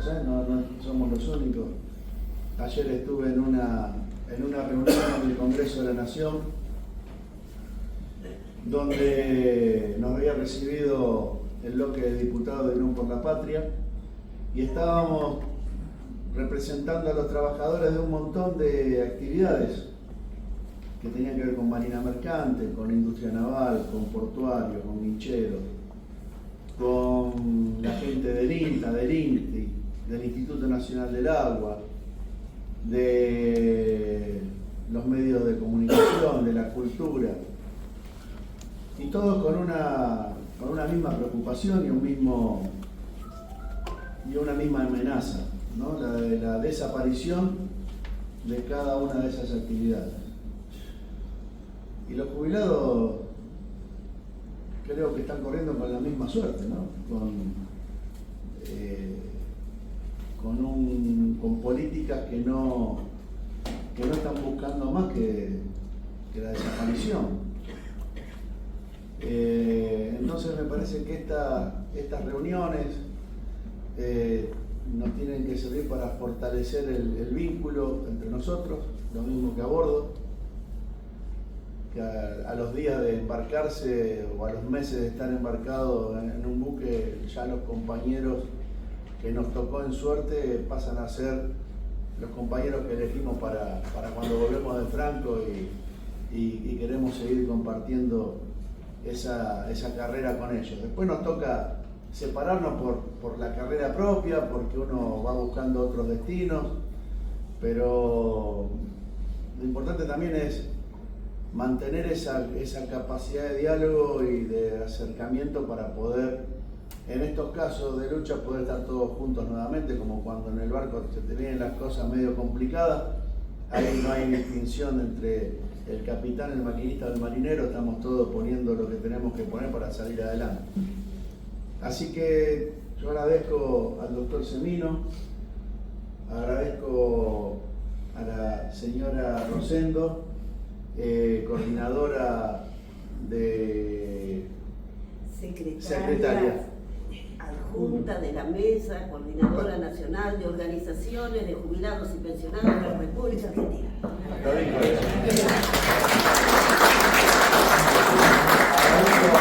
nosotros, no somos los únicos. Ayer estuve en una reunión en el Congreso de la Nación, donde nos había recibido el bloque de diputados de Unión por la Patria, y estábamos representando a los trabajadores de un montón de actividades que tenían que ver con marina mercante, con industria naval, con portuario, con guincheros, con la gente del INTA, del INTI, del Instituto Nacional del Agua, de los medios de comunicación, de la cultura, y todos con una misma preocupación y una misma amenaza, ¿no? La de la desaparición de cada una de esas actividades. Y los jubilados creo que están corriendo con la misma suerte, ¿no? Con políticas que no están buscando más que la desaparición. Entonces me parece que estas reuniones nos tienen que servir para fortalecer el vínculo entre nosotros, lo mismo que a bordo, que a los días de embarcarse o a los meses de estar embarcados en un buque, ya los compañeros que nos tocó en suerte pasan a ser los compañeros que elegimos para cuando volvemos de Franco y queremos seguir compartiendo esa carrera con ellos. Después nos toca separarnos por la carrera propia, porque uno va buscando otros destinos, pero lo importante también es mantener esa capacidad de diálogo y de acercamiento para poder, en estos casos de lucha, poder estar todos juntos nuevamente, como cuando en el barco se te vienen las cosas medio complicadas. Ahí no hay distinción entre el capitán, el maquinista o el marinero, estamos todos poniendo lo que tenemos que poner para salir adelante. Así que yo agradezco al doctor Semino, agradezco a la señora Rosendo, coordinadora de secretaria adjunta de la Mesa Coordinadora Nacional de Organizaciones de Jubilados y Pensionados de la República Argentina. Agradezco a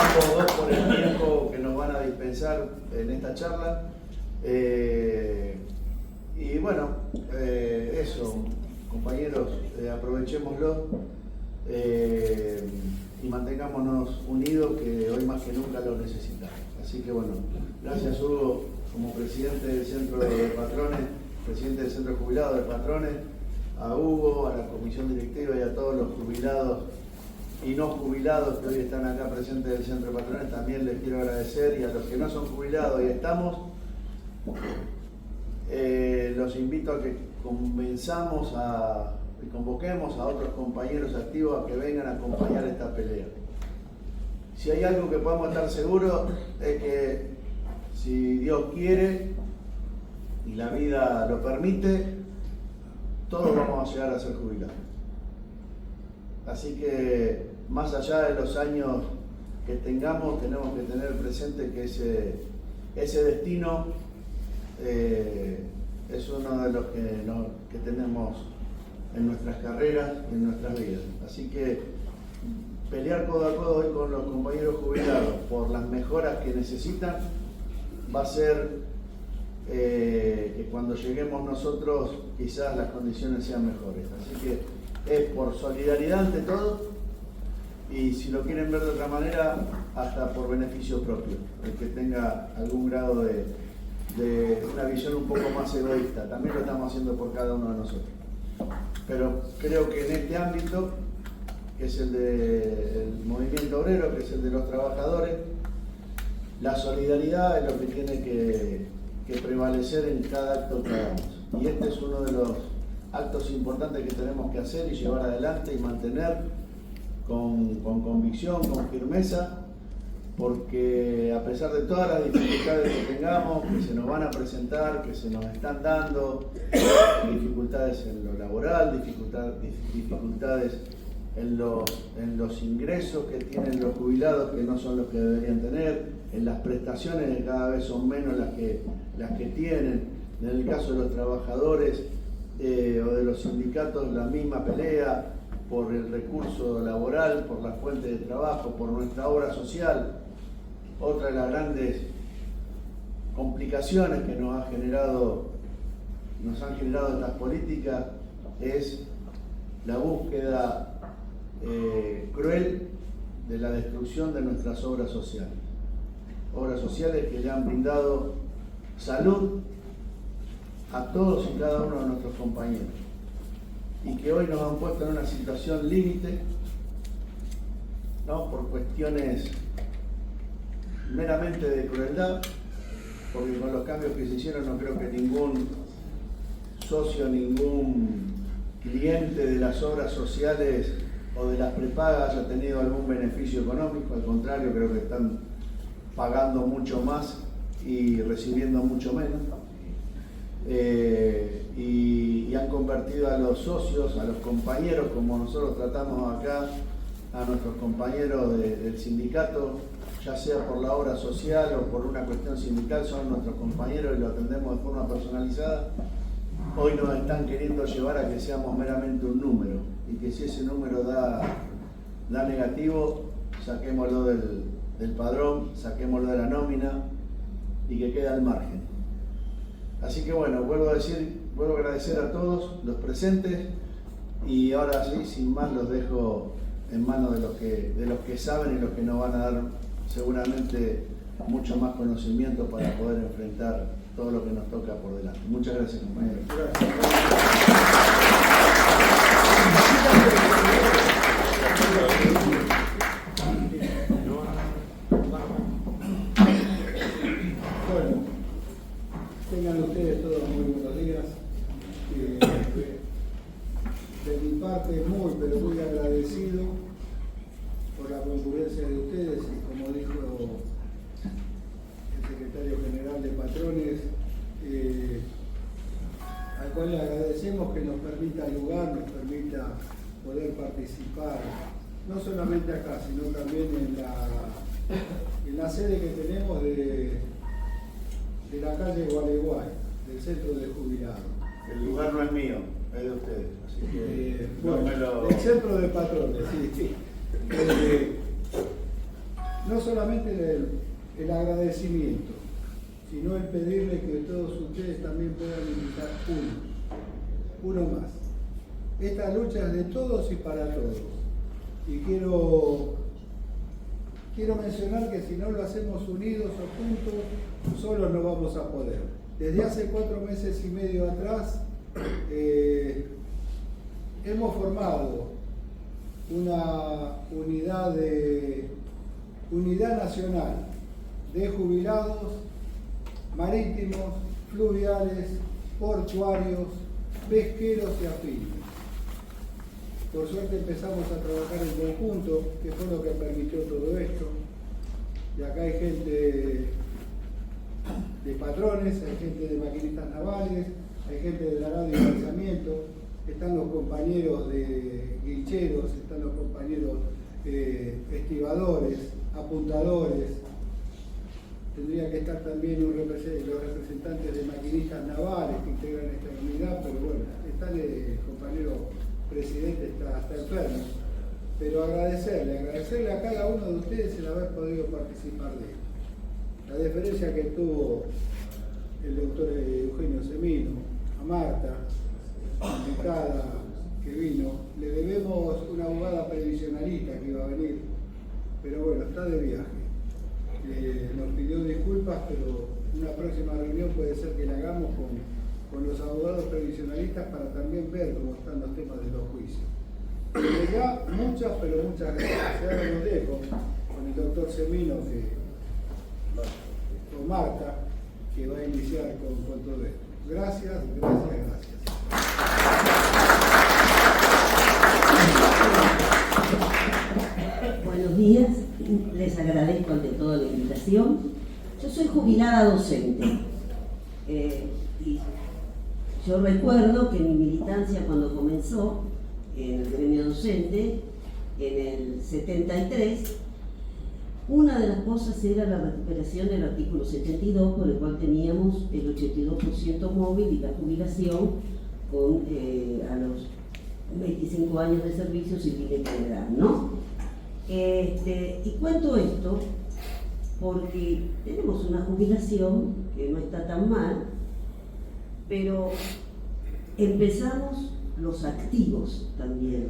ambos dos por el tiempo que nos van a dispensar en esta charla. Y bueno, eso, compañeros, aprovechémoslo y mantengámonos unidos, que hoy más que nunca lo necesitamos. Así que bueno, gracias Hugo, como presidente del Centro de Patrones, presidente del Centro Jubilado de Patrones, a Hugo, a la comisión directiva y a todos los jubilados y no jubilados que hoy están acá presentes del Centro de Patrones, también les quiero agradecer, y a los que no son jubilados y estamos, los invito a que convoquemos a otros compañeros activos a que vengan a acompañar esta pelea. Si hay algo que podemos estar seguros es que si Dios quiere y la vida lo permite, todos vamos a llegar a ser jubilados. Así que más allá de los años que tengamos, tenemos que tener presente que ese destino es uno de los que tenemos en nuestras carreras, en nuestras vidas. Así que pelear codo a codo hoy con los compañeros jubilados por las mejoras que necesitan va a ser que cuando lleguemos nosotros quizás las condiciones sean mejores. Así que es por solidaridad ante todo, y si lo quieren ver de otra manera, hasta por beneficio propio, el que tenga algún grado de una visión un poco más egoísta. También lo estamos haciendo por cada uno de nosotros. Pero creo que en este ámbito, que es el del movimiento obrero, que es el de los trabajadores, la solidaridad es lo que tiene que prevalecer en cada acto que hagamos. Y este es uno de los actos importantes que tenemos que hacer y llevar adelante y mantener con convicción, con firmeza, porque a pesar de todas las dificultades que tengamos, que se nos van a presentar, que se nos están dando, dificultades en lo laboral, dificultades en los ingresos que tienen los jubilados, que no son los que deberían tener, en las prestaciones, que cada vez son menos las que las que tienen. En el caso de los trabajadores o de los sindicatos, la misma pelea por el recurso laboral, por la fuente de trabajo, por nuestra obra social. Otra de las grandes complicaciones que nos han generado estas políticas es la búsqueda cruel de la destrucción de nuestras obras sociales. Obras sociales que le han brindado salud a todos y cada uno de nuestros compañeros y que hoy nos han puesto en una situación límite, ¿no? Por cuestiones meramente de crueldad, porque con los cambios que se hicieron no creo que ningún socio, ningún cliente de las obras sociales o de las prepagas haya tenido algún beneficio económico. Al contrario, creo que están pagando mucho más y recibiendo mucho menos. Y han convertido a los socios, a los compañeros, como nosotros tratamos acá a nuestros compañeros del sindicato, ya sea por la obra social o por una cuestión sindical, son nuestros compañeros y lo atendemos de forma personalizada. Hoy nos están queriendo llevar a que seamos meramente un número y que si ese número da negativo, saquémoslo del padrón, saquémoslo de la nómina y que quede al margen. Así que bueno, vuelvo a agradecer a todos los presentes y ahora sí, sin más, los dejo en manos de los que saben y los que nos van a dar seguramente mucho más conocimiento para poder enfrentar todo lo que nos toca por delante. Muchas gracias, compañeros. Bueno, tengan ustedes todos muy buenos días. De mi parte, pero muy agradecido por la concurrencia de ustedes y como dijo el secretario general de Patrones, al cual le agradecemos que nos permita el lugar, nos permita poder participar, no solamente acá, sino también en la sede que tenemos de la calle Gualeguay, del centro de jubilados. El lugar no es mío, es de ustedes. Así que bueno, el centro de Patrones, sí. No solamente el agradecimiento, sino el pedirle que todos ustedes también puedan invitar uno más. Esta lucha es de todos y para todos. Y quiero mencionar que si no lo hacemos unidos o juntos, solos no vamos a poder. Desde hace 4 meses y medio atrás, hemos formado una unidad nacional de jubilados marítimos, fluviales, portuarios, pesqueros y afines. Por suerte empezamos a trabajar en conjunto, que fue lo que permitió todo esto. Y acá hay gente de Patrones, hay gente de maquinistas navales, hay gente de arado y lanzamiento, están los compañeros de guincheros, están los compañeros estibadores, apuntadores. Tendría que estar también los representantes de maquinistas navales que integran esta unidad, pero bueno, está el compañero presidente, está enfermo. Pero agradecerle a cada uno de ustedes el haber podido participar de esto. La deferencia que tuvo el doctor Eugenio Semino, a Marta, invitada que vino, le debemos una abogada previsionalista que iba a venir, pero bueno, está de viaje. Nos pidió disculpas, pero una próxima reunión puede ser que la hagamos con los abogados previsionalistas para también ver cómo están los temas de los juicios. Desde ya, muchas gracias. Ahora los dejo con el doctor Semino con Marta, que va a iniciar con todo esto. Gracias. Buenos días, les agradezco ante todo la invitación. Yo soy jubilada docente y yo recuerdo que mi militancia cuando comenzó en el gremio docente, en el 73, Una de las cosas era la recuperación del artículo 72, por el cual teníamos el 82% móvil y la jubilación a los 25 años de servicio sin límite de edad, ¿no? Y cuento esto porque tenemos una jubilación que no está tan mal, pero empezamos los activos también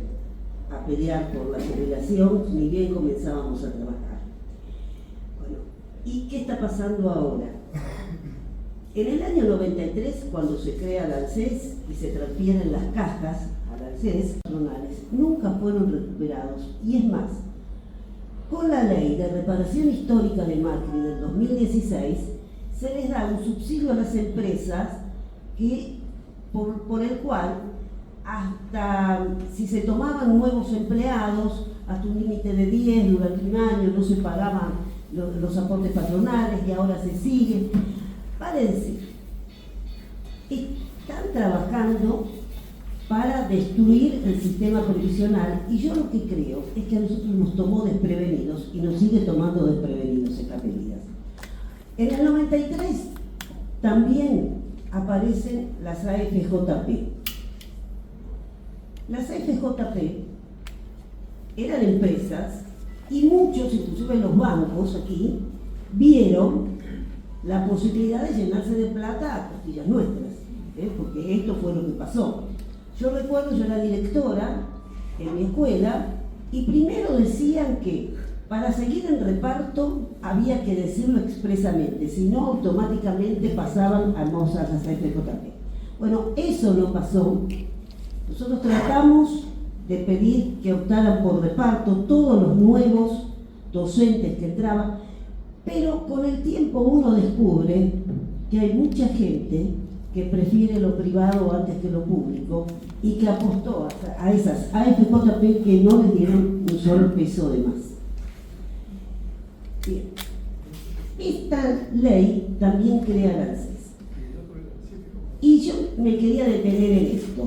a pelear por la jubilación, ni bien comenzábamos a trabajar. Bueno, ¿y qué está pasando ahora? En el año 93, cuando se crea la ANSES y se transfieren las cajas a la ANSES, patronales nunca fueron recuperados. Y es más, con la ley de reparación histórica de Macri del 2016, se les da un subsidio a las empresas por el cual, hasta si se tomaban nuevos empleados, hasta un límite de 10 durante un año, no se pagaban los aportes patronales y ahora se siguen. Párense, están trabajando para destruir el sistema previsional y yo lo que creo es que a nosotros nos tomó desprevenidos y nos sigue tomando desprevenidos estas medidas. En el 93 también aparecen las AFJP. Las AFJP eran empresas y muchos, inclusive los bancos aquí, vieron la posibilidad de llenarse de plata a costillas nuestras, porque esto fue lo que pasó. Yo recuerdo, yo era directora en mi escuela y primero decían que para seguir en reparto había que decirlo expresamente, si no automáticamente pasaban a las AFJP. Bueno, eso no pasó. Nosotros tratamos de pedir que optaran por reparto todos los nuevos docentes que entraban, pero con el tiempo uno descubre que hay mucha gente que prefiere lo privado antes que lo público y que apostó a esas AFJP que no les dieron un solo peso de más. Bien. Esta ley también crea la ANSES. Y yo me quería detener en esto.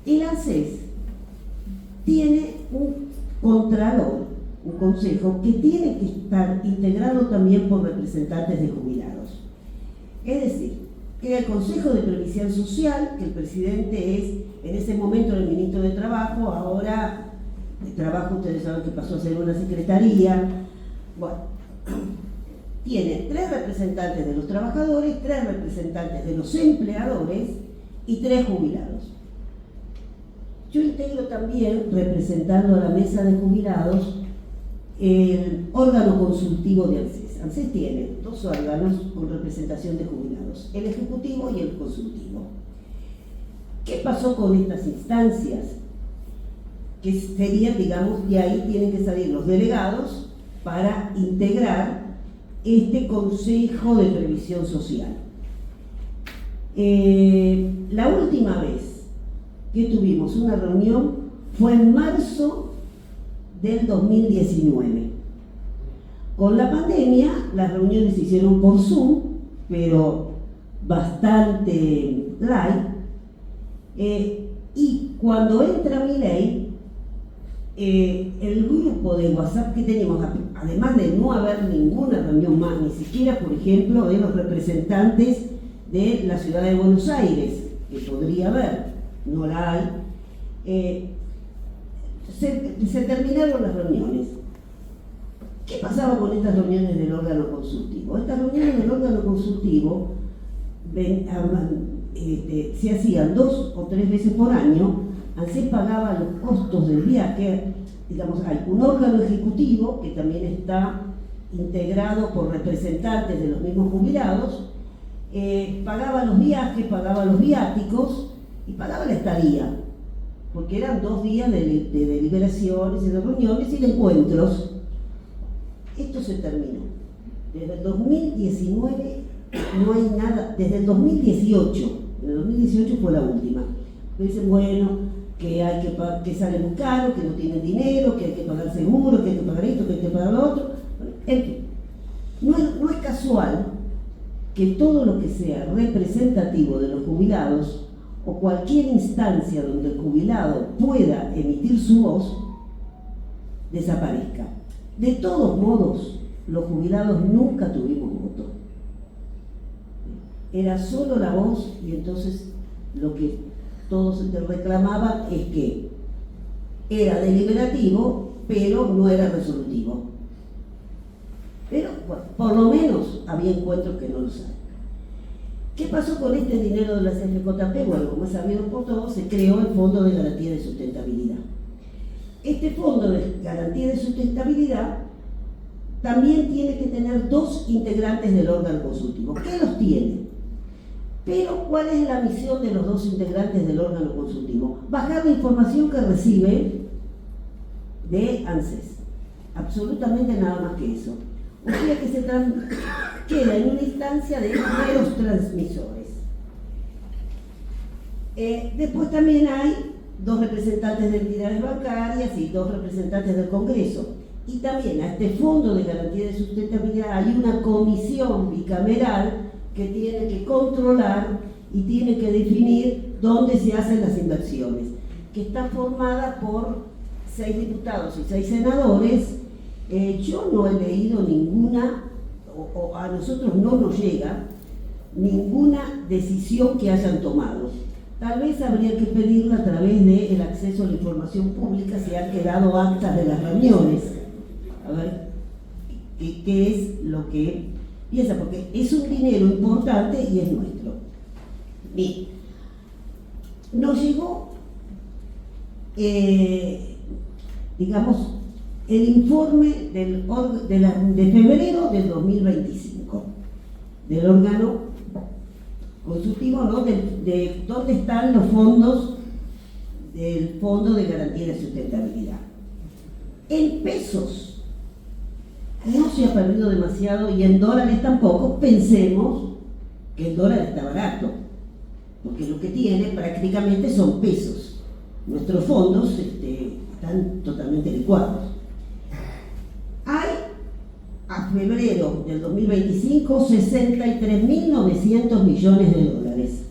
El ANSES tiene un contralor, un consejo que tiene que estar integrado también por representantes de jubilados. Es decir, que el Consejo de Previsión Social, que el presidente es en ese momento el ministro de Trabajo, ahora el Trabajo ustedes saben que pasó a ser una secretaría. Bueno, tiene 3 representantes de los trabajadores, 3 representantes de los empleadores y 3 jubilados. Yo integro también, representando a la mesa de jubilados, el órgano consultivo de ANSES. ANSES tiene 2 órganos con representación de jubilados, el ejecutivo y el consultivo. ¿Qué pasó con estas instancias? Que serían, digamos, de ahí tienen que salir los delegados para integrar este Consejo de Previsión Social. La última vez que tuvimos una reunión fue en marzo del 2019. Con la pandemia, las reuniones se hicieron por Zoom, pero bastante light. Y cuando entra Milei, el grupo de WhatsApp que teníamos, además de no haber ninguna reunión más, ni siquiera, por ejemplo, de los representantes de la ciudad de Buenos Aires, que podría haber, no la hay, se terminaron las reuniones. ¿Qué pasaba con estas reuniones del órgano consultivo? Estas reuniones del órgano consultivo se hacían 2 o 3 veces por año. ANSES pagaba los costos del viaje. Digamos, hay un órgano ejecutivo que también está integrado por representantes de los mismos jubilados, pagaba los viajes, pagaba los viáticos y pagaba la estadía, porque eran 2 días de deliberaciones y de reuniones y de encuentros. Esto se terminó. Desde el 2019 no hay nada, desde el 2018, en el 2018 fue la última. Dicen, bueno, que sale muy caro, que no tienen dinero, que hay que pagar seguro, que hay que pagar esto, que hay que pagar lo otro. Bueno, en fin, no es casual que todo lo que sea representativo de los jubilados o cualquier instancia donde el jubilado pueda emitir su voz desaparezca. De todos modos, los jubilados nunca tuvimos voto. Era solo la voz, y entonces lo que todos reclamaban es que era deliberativo, pero no era resolutivo. Pero, bueno, por lo menos había encuentros que no lo saben. ¿Qué pasó con este dinero de la CFJP? Bueno, como es sabido por todos, se creó el Fondo de Garantía de Sustentabilidad. Este Fondo de Garantía de Sustentabilidad también tiene que tener 2 integrantes del órgano consultivo. ¿Qué los tiene? Pero, ¿cuál es la misión de los 2 integrantes del órgano consultivo? Bajar la información que recibe de ANSES. Absolutamente nada más que eso. O sea que se queda en una instancia de meros transmisores. Después también hay 2 representantes de entidades bancarias y 2 representantes del Congreso. Y también a este Fondo de Garantía de Sustentabilidad hay una comisión bicameral que tiene que controlar y tiene que definir dónde se hacen las inversiones, que está formada por 6 diputados y 6 senadores. Yo no he leído ninguna, o a nosotros no nos llega ninguna decisión que hayan tomado. Tal vez habría que pedirla a través del acceso a la información pública, si han quedado actas de las reuniones. A ver, ¿qué es lo que piensa? Porque es un dinero importante y es nuestro. Bien, nos llegó, digamos, el informe de febrero del 2025 del órgano consultivo, ¿no? de dónde están los fondos del Fondo de Garantía de Sustentabilidad. En pesos no se ha perdido demasiado, y en dólares tampoco. Pensemos que el dólar está barato, porque lo que tiene prácticamente son pesos. Nuestros fondos están totalmente licuados. Hay, a febrero del 2025, 63.900 millones de dólares.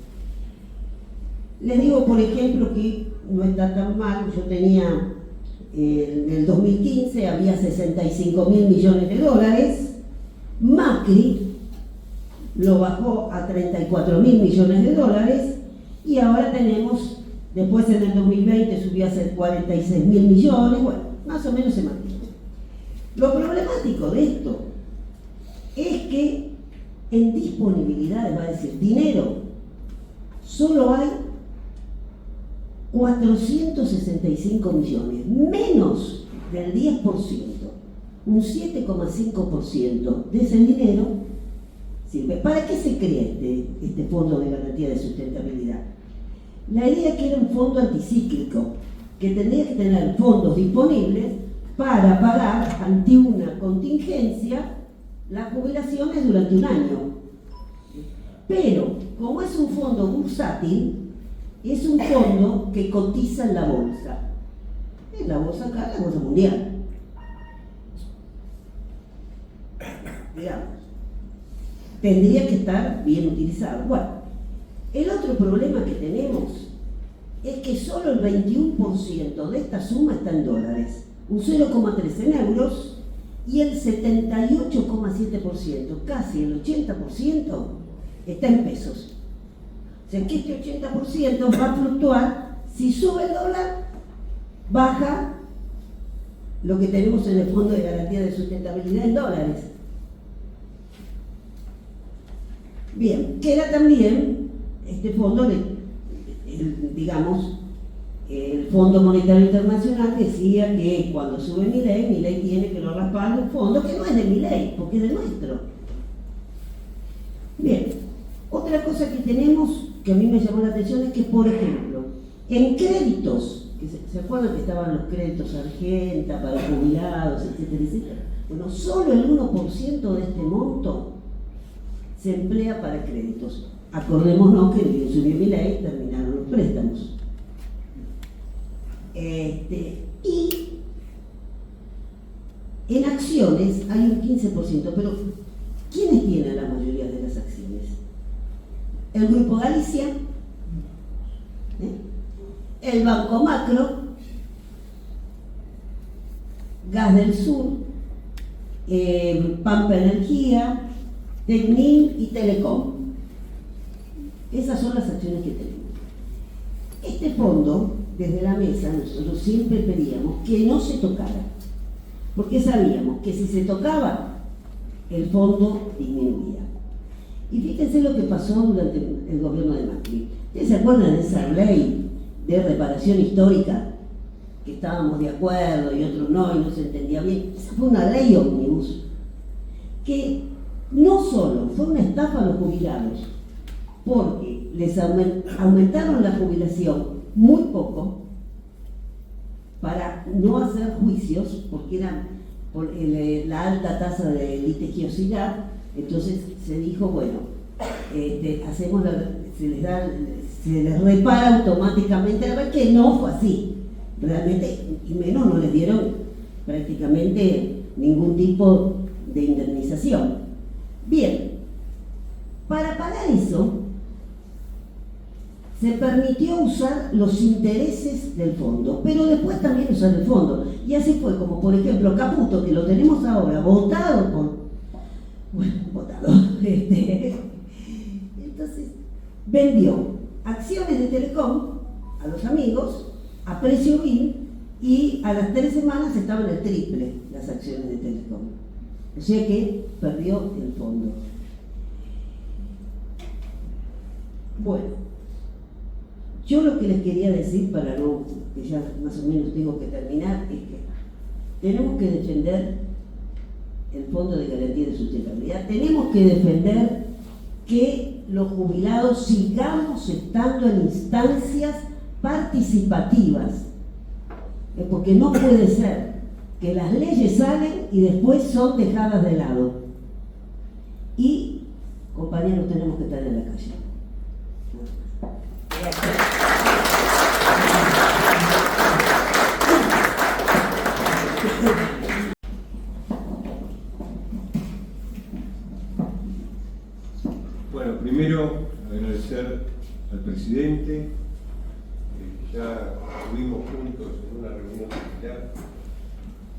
Les digo, por ejemplo, que no está tan mal. Yo tenía, en el 2015 había 65.000 millones de dólares. Macri lo bajó a 34.000 millones de dólares, y ahora tenemos, después en el 2020 subió a ser 46.000 millones, bueno, más o menos se mantiene. Lo problemático de esto es que en disponibilidades, va a decir, dinero, solo hay 465 millones, menos del 10%, un 7,5% de ese dinero sirve. ¿Para qué se crea este Fondo de Garantía de Sustentabilidad? La idea es que era un fondo anticíclico, que tendría que tener fondos disponibles para pagar ante una contingencia las jubilaciones durante un año. Pero, como es un fondo bursátil, es un fondo que cotiza en la bolsa. En la bolsa acá, la bolsa mundial. Digamos, tendría que estar bien utilizado. Bueno, el otro problema que tenemos es que solo el 21% de esta suma está en dólares, un 0,3 en euros, y el 78,7%, casi el 80%, está en pesos. O sea que este 80% va a fluctuar. Si sube el dólar, baja lo que tenemos en el Fondo de Garantía de Sustentabilidad en dólares. Bien, queda también este fondo, digamos, el Fondo Monetario Internacional decía que cuando sube Milei tiene que lo respalde un fondo que no es de Milei, porque es de nuestro. Bien, otra cosa que tenemos, que a mí me llamó la atención, es que, por ejemplo, en créditos, que se acuerdan que estaban los créditos Argenta para jubilados, etcétera, etcétera. Bueno, solo el 1% de este monto se emplea para créditos. Acordémonos que el subió Milei, terminaron los préstamos. Y en acciones hay un 15%, pero ¿quiénes tienen la mayoría de las acciones? El Grupo Galicia, el Banco Macro, Gas del Sur, Pampa Energía, Tecnin y Telecom. Esas son las acciones que tenemos. Este fondo, desde la mesa, nosotros siempre pedíamos que no se tocara, porque sabíamos que si se tocaba, el fondo disminuía. Y fíjense lo que pasó durante el gobierno de Macri. ¿Ustedes se acuerdan de esa ley de reparación histórica? Que estábamos de acuerdo y otros no, y no se entendía bien. Esa fue una ley ómnibus, que no solo fue una estafa a los jubilados, porque les aumentaron la jubilación muy poco para no hacer juicios, porque era por la alta tasa de litigiosidad. Entonces se dijo, bueno, se les repara automáticamente, la verdad que no fue así, realmente, y menos no les dieron prácticamente ningún tipo de indemnización. Bien, para pagar eso, se permitió usar los intereses del fondo, pero después también usar el fondo. Y así fue como, por ejemplo, Caputo, que lo tenemos ahora, votado por... Bueno, votado. Entonces, vendió acciones de Telecom a los amigos a precio vil y a las 3 semanas estaban el triple las acciones de Telecom. O sea que perdió el fondo. Bueno, yo lo que les quería decir, para no, que ya más o menos tengo que terminar, es que tenemos que defender el Fondo de Garantía de Sustentabilidad, tenemos que defender que los jubilados sigamos estando en instancias participativas, porque no puede ser que las leyes salen y después son dejadas de lado. Y, compañeros, tenemos que estar en la calle. Bueno, primero agradecer al presidente. Ya estuvimos juntos en una reunión similar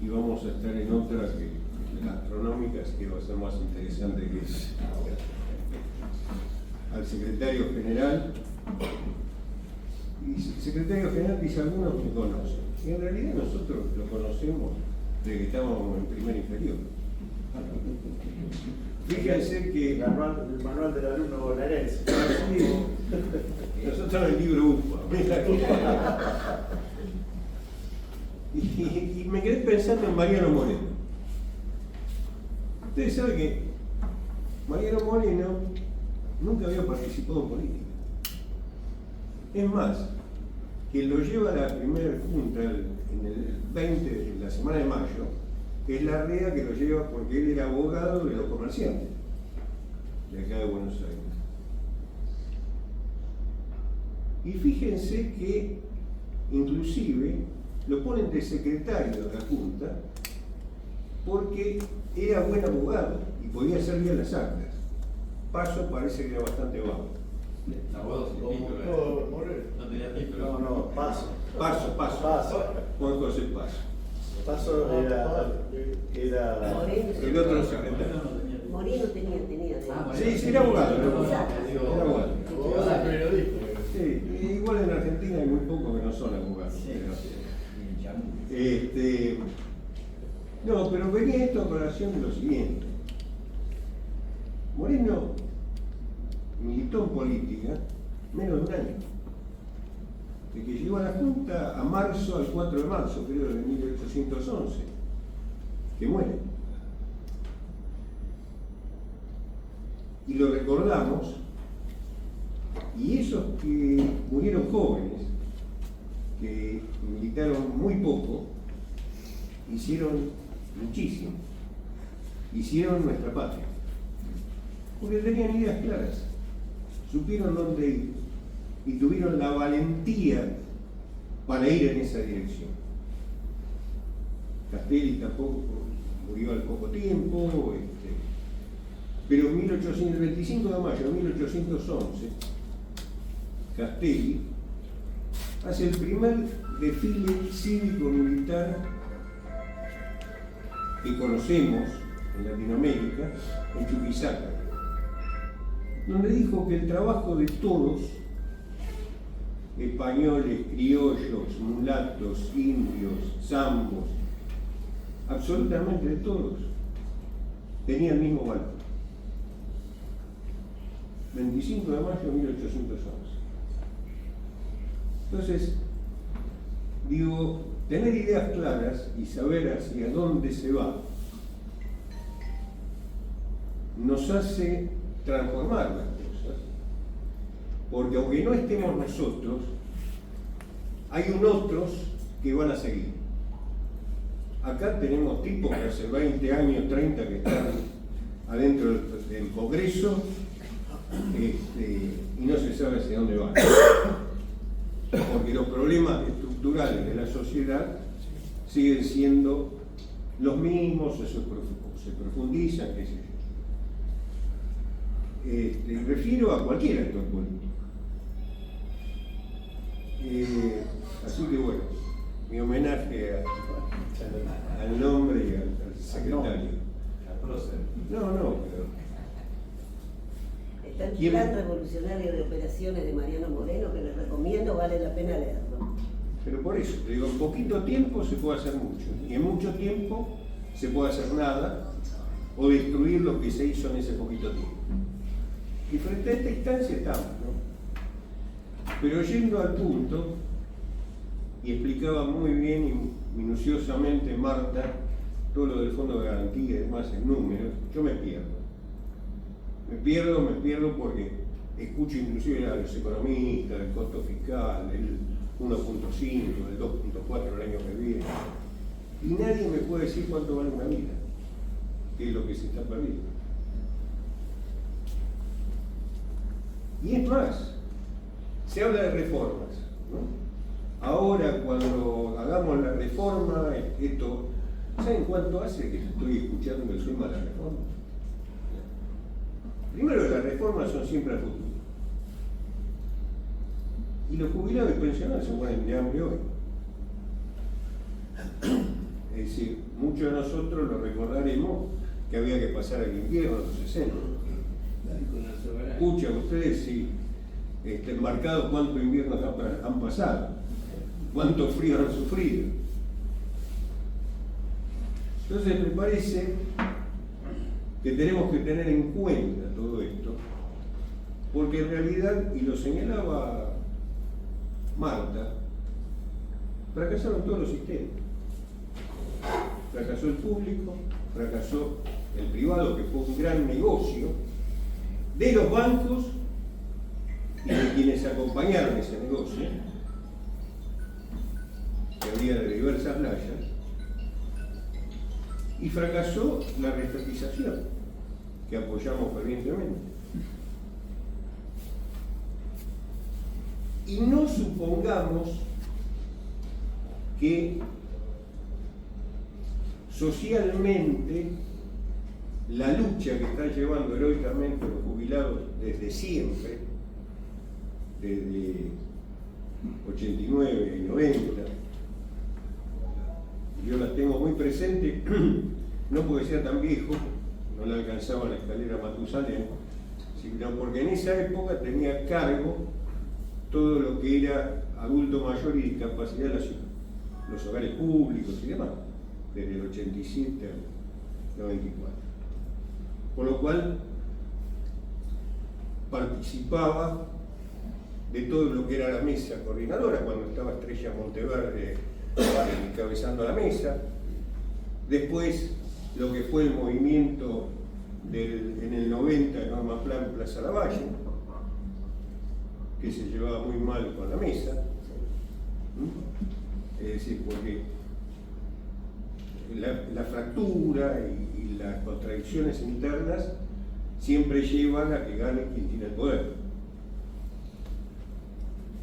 y vamos a estar en otra que las astronómicas, que va a ser más interesante, que es al secretario general. Y el secretario general dice: algunos me conocen. Y en realidad nosotros lo conocemos desde que estábamos en primer inferior. Fíjense que el manual del alumno bonaerense. Nosotros en el libro UPA. Y me quedé pensando en Mariano Moreno. Ustedes saben que Mariano Moreno nunca había participado en política. Es más, quien lo lleva a la primera junta en el 20 de la semana de mayo es Larrea, que lo lleva porque él era abogado de los comerciantes de acá de Buenos Aires. Y fíjense que inclusive lo ponen de secretario de la Junta porque era buen abogado y podía hacer bien las actas. Paso parece que era bastante bajo. Abogado sin Como título, todo Moreno. no tenía título. No, Paso. Paso. Juan José Paso. Paso era El otro secretario. Moreno tenía. Sí, era abogado. Digo, Era abogado. abogado periodista. Sí, igual en Argentina hay muy pocos que no son abogados. No, pero venía esto a colación de lo siguiente. Moreno militó en política menos de un año. De que llegó a la Junta a marzo, al 4 de marzo, creo, de 1811, que muere. Y lo recordamos, y esos que murieron jóvenes, que militaron muy poco, hicieron muchísimo, hicieron nuestra patria, porque tenían ideas claras, supieron dónde ir y tuvieron la valentía para ir en esa dirección. Castelli tampoco murió al poco tiempo, pero en 25 de mayo de 1811, Castelli hace el primer desfile cívico-militar que conocemos en Latinoamérica, en Chuquisaca, donde dijo que el trabajo de todos, españoles, criollos, mulatos, indios, zambos, absolutamente de todos, tenía el mismo valor. 25 de mayo de 1811. Entonces, digo, tener ideas claras y saber hacia dónde se va nos hace transformar las cosas, porque aunque no estemos nosotros, hay otros que van a seguir. Acá tenemos tipos que hace 20 años, 30 que están adentro del Congreso y no se sabe hacia dónde van. Porque los problemas estructurales de la sociedad siguen siendo los mismos, o se profundizan, qué sé yo. Refiero a cualquier actor político. Así que bueno, mi homenaje al nombre y al secretario. No, pero... Está el Plan Revolucionario de Operaciones de Mariano Moreno, que les recomiendo, vale la pena leerlo. Pero por eso, te digo, en poquito tiempo se puede hacer mucho, y en mucho tiempo se puede hacer nada, o destruir lo que se hizo en ese poquito tiempo. Y frente a esta instancia estamos, ¿no? Pero yendo al punto, y explicaba muy bien y minuciosamente Marta todo lo del Fondo de Garantía y demás en números, yo me pierdo. Me pierdo porque escucho inclusive a los economistas del costo fiscal, del 1.5, del 2.4 el año que viene. Y nadie me puede decir cuánto vale una vida, que es lo que se está perdiendo. Y es más, se habla de reformas, ¿no? Ahora cuando hagamos la reforma, esto, ¿saben cuánto hace que estoy escuchando el tema de la reforma? Primero, las reformas son siempre al futuro. Y los jubilados y pensionados se mueren de hambre hoy. Es decir, muchos de nosotros lo recordaremos que había que pasar el invierno de los 60. Escuchan ustedes si enmarcados cuántos inviernos han pasado, cuánto frío han sufrido. Entonces me parece que tenemos que tener en cuenta todo esto, porque en realidad, y lo señalaba Marta, fracasaron todos los sistemas. Fracasó el público, fracasó el privado, que fue un gran negocio, de los bancos y de quienes acompañaron ese negocio, que había de diversas playas, y fracasó la reestatización, que apoyamos fervientemente. Y no supongamos que socialmente la lucha que están llevando heroicamente los jubilados desde siempre, desde 89 y 90, yo las tengo muy presentes, no porque sea tan viejo, no la alcanzaba la escalera Matusalén, sino porque en esa época tenía a cargo todo lo que era adulto mayor y discapacidad de la ciudad, los hogares públicos y demás, desde el 87 al 94. Por lo cual participaba de todo lo que era la mesa coordinadora, cuando estaba Estrella Monteverde encabezando la mesa, después lo que fue el movimiento en el 90 en Norma Plan Plaza Lavalle, que se llevaba muy mal con la mesa, es decir, porque la fractura y las contradicciones internas siempre llevan a que gane quien tiene el poder.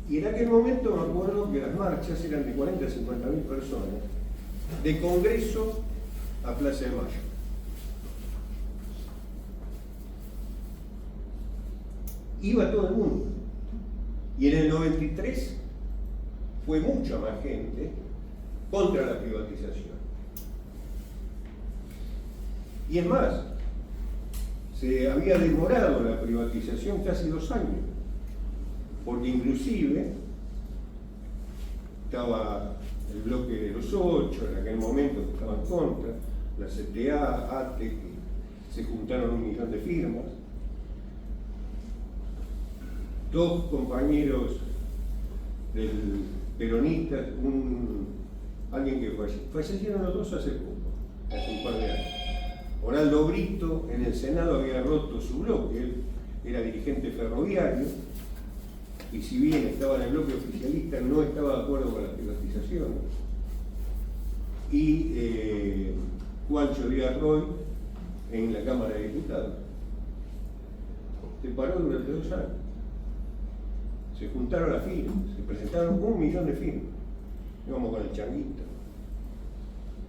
Y en aquel momento me acuerdo que las marchas eran de 40 a 50 mil personas, de Congreso a Plaza de Mayo. Iba todo el mundo. Y en el 93 fue mucha más gente contra la privatización. Y es más, se había demorado la privatización casi 2 años, porque inclusive estaba el bloque de los 8, en aquel momento que estaba en contra, la CTA, ATE, que se juntaron 1 millón de firmas. 2 compañeros del peronista, alguien que fallecieron los 2 hace poco, hace un par de años. Oraldo Brito en el Senado había roto su bloque, él era dirigente ferroviario, y si bien estaba en el bloque oficialista, no estaba de acuerdo con las privatizaciones. Y Juancho Díaz Roy en la Cámara de Diputados. Se paró durante 2 años. Se juntaron las firmas, se presentaron 1 millón de firmas. Íbamos con el changuito.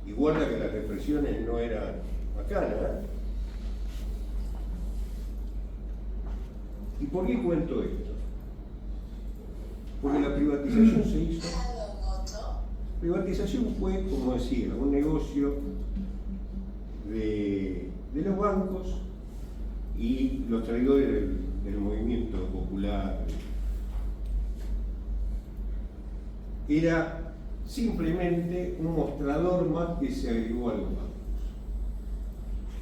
Y guarda que las represiones no eran bacanas, ¿eh? ¿Y por qué cuento esto? Porque la privatización se hizo. Privatización fue, como decía, un negocio de los bancos y los traidores del movimiento popular. Era simplemente un mostrador más que se agregó a los bancos.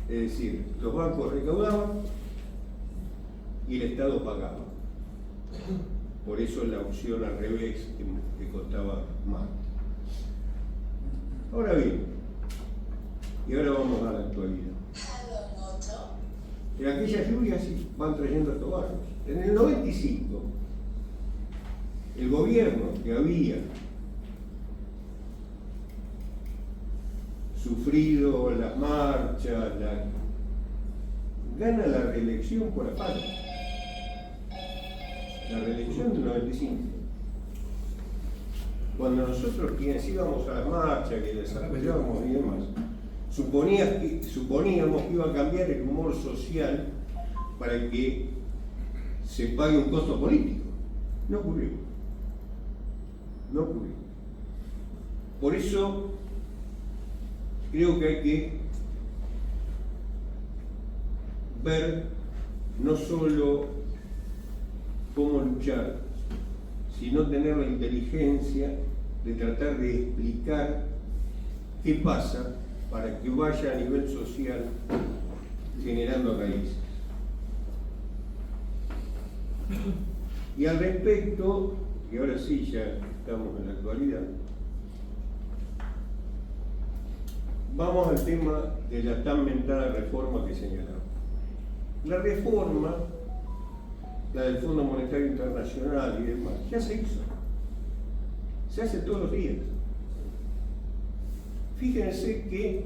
Es decir, los bancos recaudaban y el Estado pagaba. Por eso la opción al revés, que costaba más. Ahora bien, y ahora vamos a la actualidad. En aquellas lluvias sí van trayendo estos barcos. En el 95, el gobierno que había sufrido las marchas, gana la reelección por aparte. La reelección del 95. Cuando nosotros quienes íbamos a las marchas, que desarrollábamos y demás, suponíamos que iba a cambiar el humor social para que se pague un costo político. No ocurrió. No ocurrió. Por eso creo que hay que ver no solo cómo luchar, sino tener la inteligencia de tratar de explicar qué pasa para que vaya a nivel social generando raíces. Y al respecto, y ahora sí ya estamos en la actualidad, vamos al tema de la tan mentada reforma que señalamos. La reforma, la del Fondo Monetario Internacional y demás, ya se hizo. Se hace todos los días. Fíjense que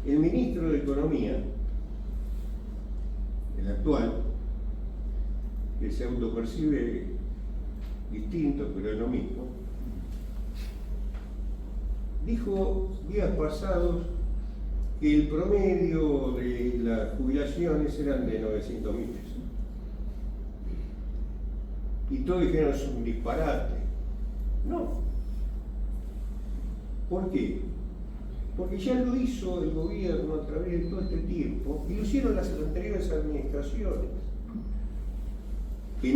el ministro de Economía, el actual, que se autopercibe distinto, pero es lo mismo, dijo días pasados que el promedio de las jubilaciones eran de 900.000 pesos. Y todos dijeron, es un disparate. No. ¿Por qué? Porque ya lo hizo el gobierno a través de todo este tiempo y lo hicieron las anteriores administraciones, que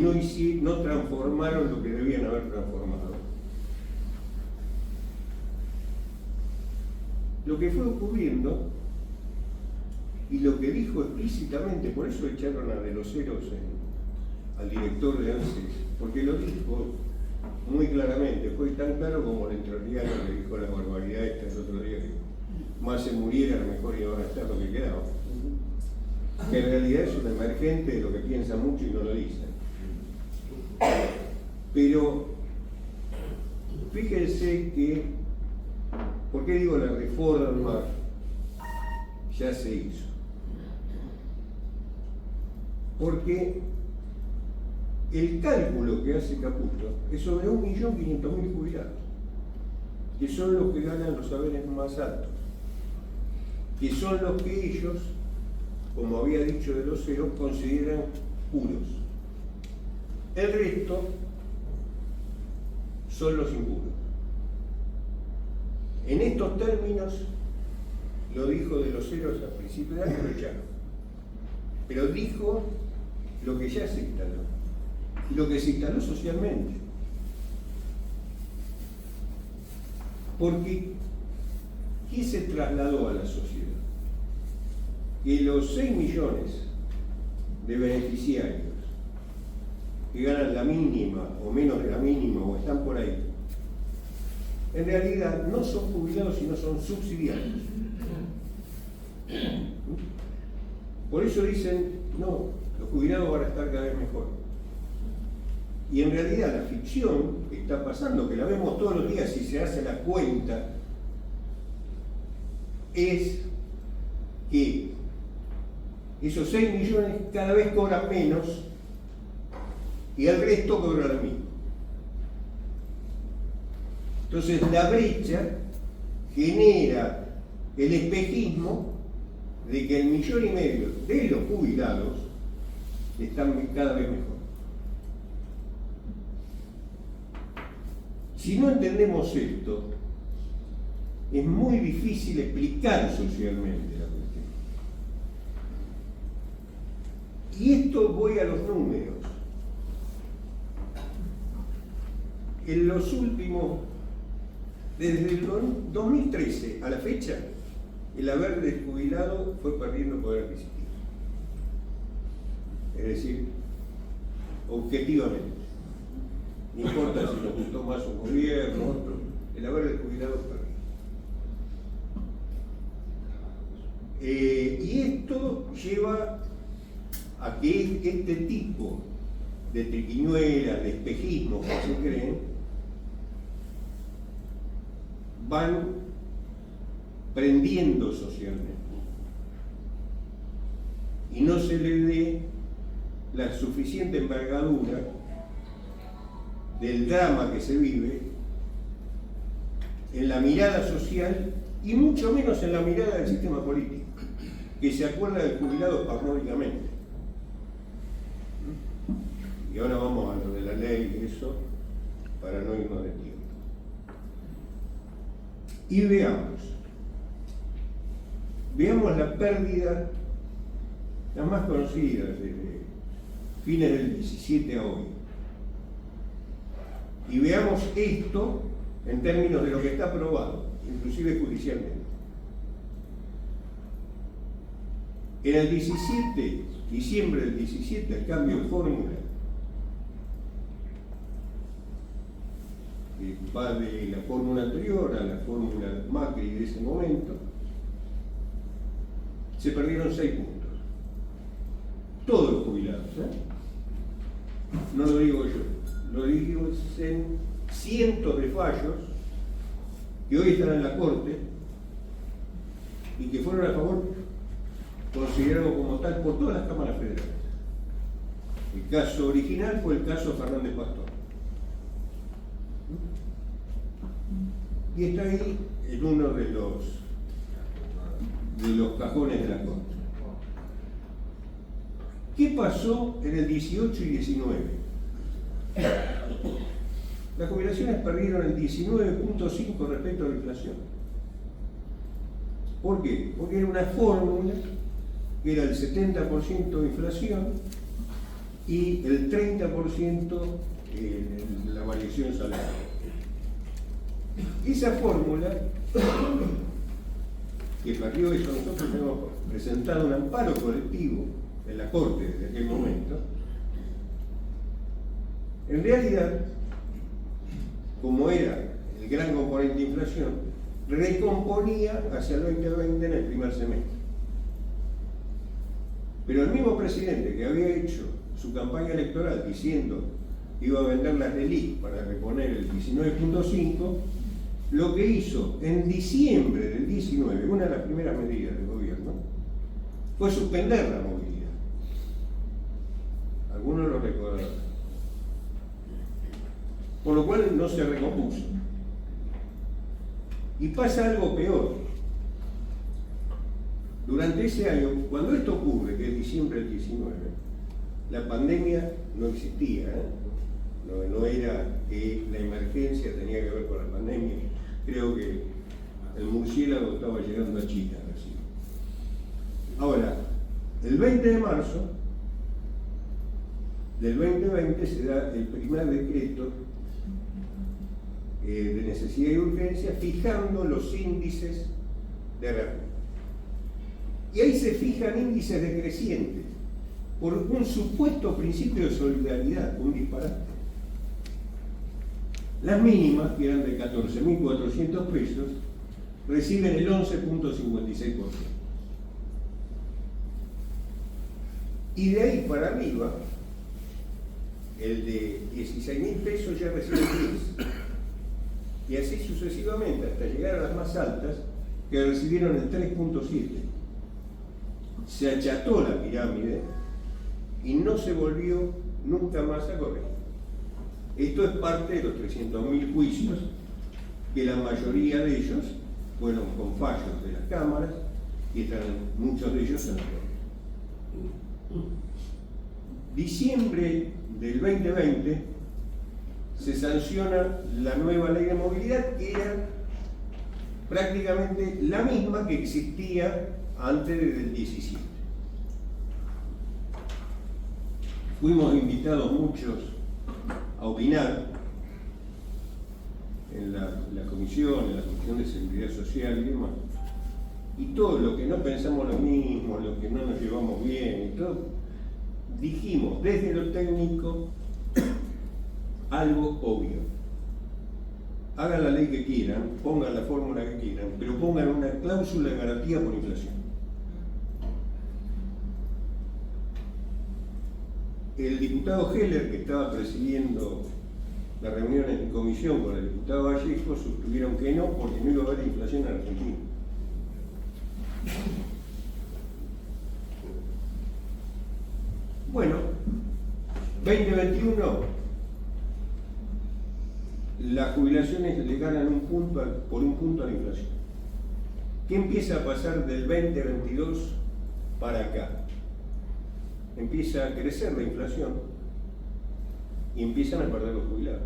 no transformaron lo que debían haber transformado. Lo que fue ocurriendo y lo que dijo explícitamente, por eso echaron a De los Heros al director de ANSES, porque lo dijo muy claramente, fue tan claro como el entrerriano que dijo la barbaridad esta el otro día, que más se muriera, mejor iba a estar lo que quedaba. Que en realidad es un emergente de lo que piensa mucho y no lo dice. Pero fíjense que, ¿por qué digo la reforma ya se hizo? Porque el cálculo que hace Caputo es sobre 1.500.000 jubilados, que son los que ganan los saberes más altos, que son los que ellos, como había dicho De los Heros, consideran puros. El resto son los impuros. En estos términos lo dijo de los ceros a principios de año, lo echaron. Pero dijo lo que ya se instaló, y lo que se instaló socialmente. Porque, ¿qué se trasladó a la sociedad? Que los 6 millones de beneficiarios que ganan la mínima o menos de la mínima o están por ahí, en realidad no son jubilados sino son subsidiarios. Por eso dicen, no, los jubilados van a estar cada vez mejor. Y en realidad la ficción que está pasando, que la vemos todos los días si se hace la cuenta, es que esos 6 millones cada vez cobran menos y el resto cobra lo mismo. Entonces la brecha genera el espejismo de que el 1,5 millones de los jubilados están cada vez mejor. Si no entendemos esto, es muy difícil explicar socialmente la cuestión. Y esto voy a los números. En los últimos, desde el 2013 a la fecha, el haber del jubilado fue perdiendo poder adquisitivo. Es decir, objetivamente. No importa si nos gustó más un gobierno o otro, el haber del jubilado perdió. Y esto lleva a que este tipo de triquiñuelas, de espejismos que se creen, van prendiendo socialmente y no se le dé la suficiente envergadura del drama que se vive en la mirada social y mucho menos en la mirada del sistema político, que se acuerda del jubilado parmódicamente. Y ahora vamos a lo de la ley y eso, para no irnos de tiempo. Y veamos la pérdida, las más conocidas, desde fines del 17 a hoy. Y veamos esto en términos de lo que está aprobado, inclusive judicialmente. En el 17, diciembre del 17, el cambio de fórmula, que va de la fórmula anterior a la fórmula Macri de ese momento, se perdieron 6 puntos. Todos los jubilados, no lo digo yo, lo digo en cientos de fallos que hoy están en la Corte y que fueron a favor, considerados como tal por todas las cámaras federales. El caso original fue el caso Fernández Pastor. Y está ahí en uno de los cajones de la Corte. ¿Qué pasó en el 18 y 19? Las jubilaciones perdieron el 19.5 respecto a la inflación. ¿Por qué? Porque era una fórmula que era el 70% de inflación y el 30% la variación salarial. Esa fórmula, que perdió eso, nosotros hemos presentado un amparo colectivo en la Corte desde aquel momento, en realidad, como era el gran componente de inflación, recomponía hacia el 2020 en el primer semestre. Pero el mismo presidente que había hecho su campaña electoral diciendo que iba a vender las reliquias para reponer el 19.5, lo que hizo en diciembre del 19, una de las primeras medidas del gobierno, fue suspender la movilidad. Algunos lo recordarán. Por lo cual no se recompuso. Y pasa algo peor. Durante ese año, cuando esto ocurre, que es diciembre del 19, la pandemia no existía, no era que la emergencia tenía que ver con la pandemia. Creo que el murciélago estaba llegando a China recién. El 20 de marzo del 2020 se da el primer decreto de necesidad y urgencia fijando los índices de reajuste. Y ahí se fijan índices decrecientes por un supuesto principio de solidaridad, un disparate. Las mínimas, que eran de 14.400 pesos, reciben el 11.56%. Y de ahí para arriba, el de 16.000 pesos ya recibe 10. Y así sucesivamente, hasta llegar a las más altas, que recibieron el 3.7. Se acható la pirámide y no se volvió nunca más a corregir. Esto es parte de los 300.000 juicios, que la mayoría de ellos fueron con fallos de las cámaras y están muchos de ellos en la corte. Diciembre del 2020 se sanciona la nueva ley de movilidad, que era prácticamente la misma que existía antes del 17. Fuimos invitados muchos a opinar en la comisión de Seguridad Social y demás. Y todo lo que no pensamos lo mismo, lo que no nos llevamos bien y todo, dijimos desde lo técnico algo obvio. Hagan la ley que quieran, pongan la fórmula que quieran, pero pongan una cláusula de garantía por inflación. El diputado Heller, que estaba presidiendo la reunión en mi comisión con el diputado Vallejo, sostuvieron que no, porque no iba a haber inflación en Argentina. Bueno, 2021, las jubilaciones le ganan por un punto a la inflación. ¿Qué empieza a pasar del 2022 para acá? Empieza a crecer la inflación y empiezan a perder los jubilados.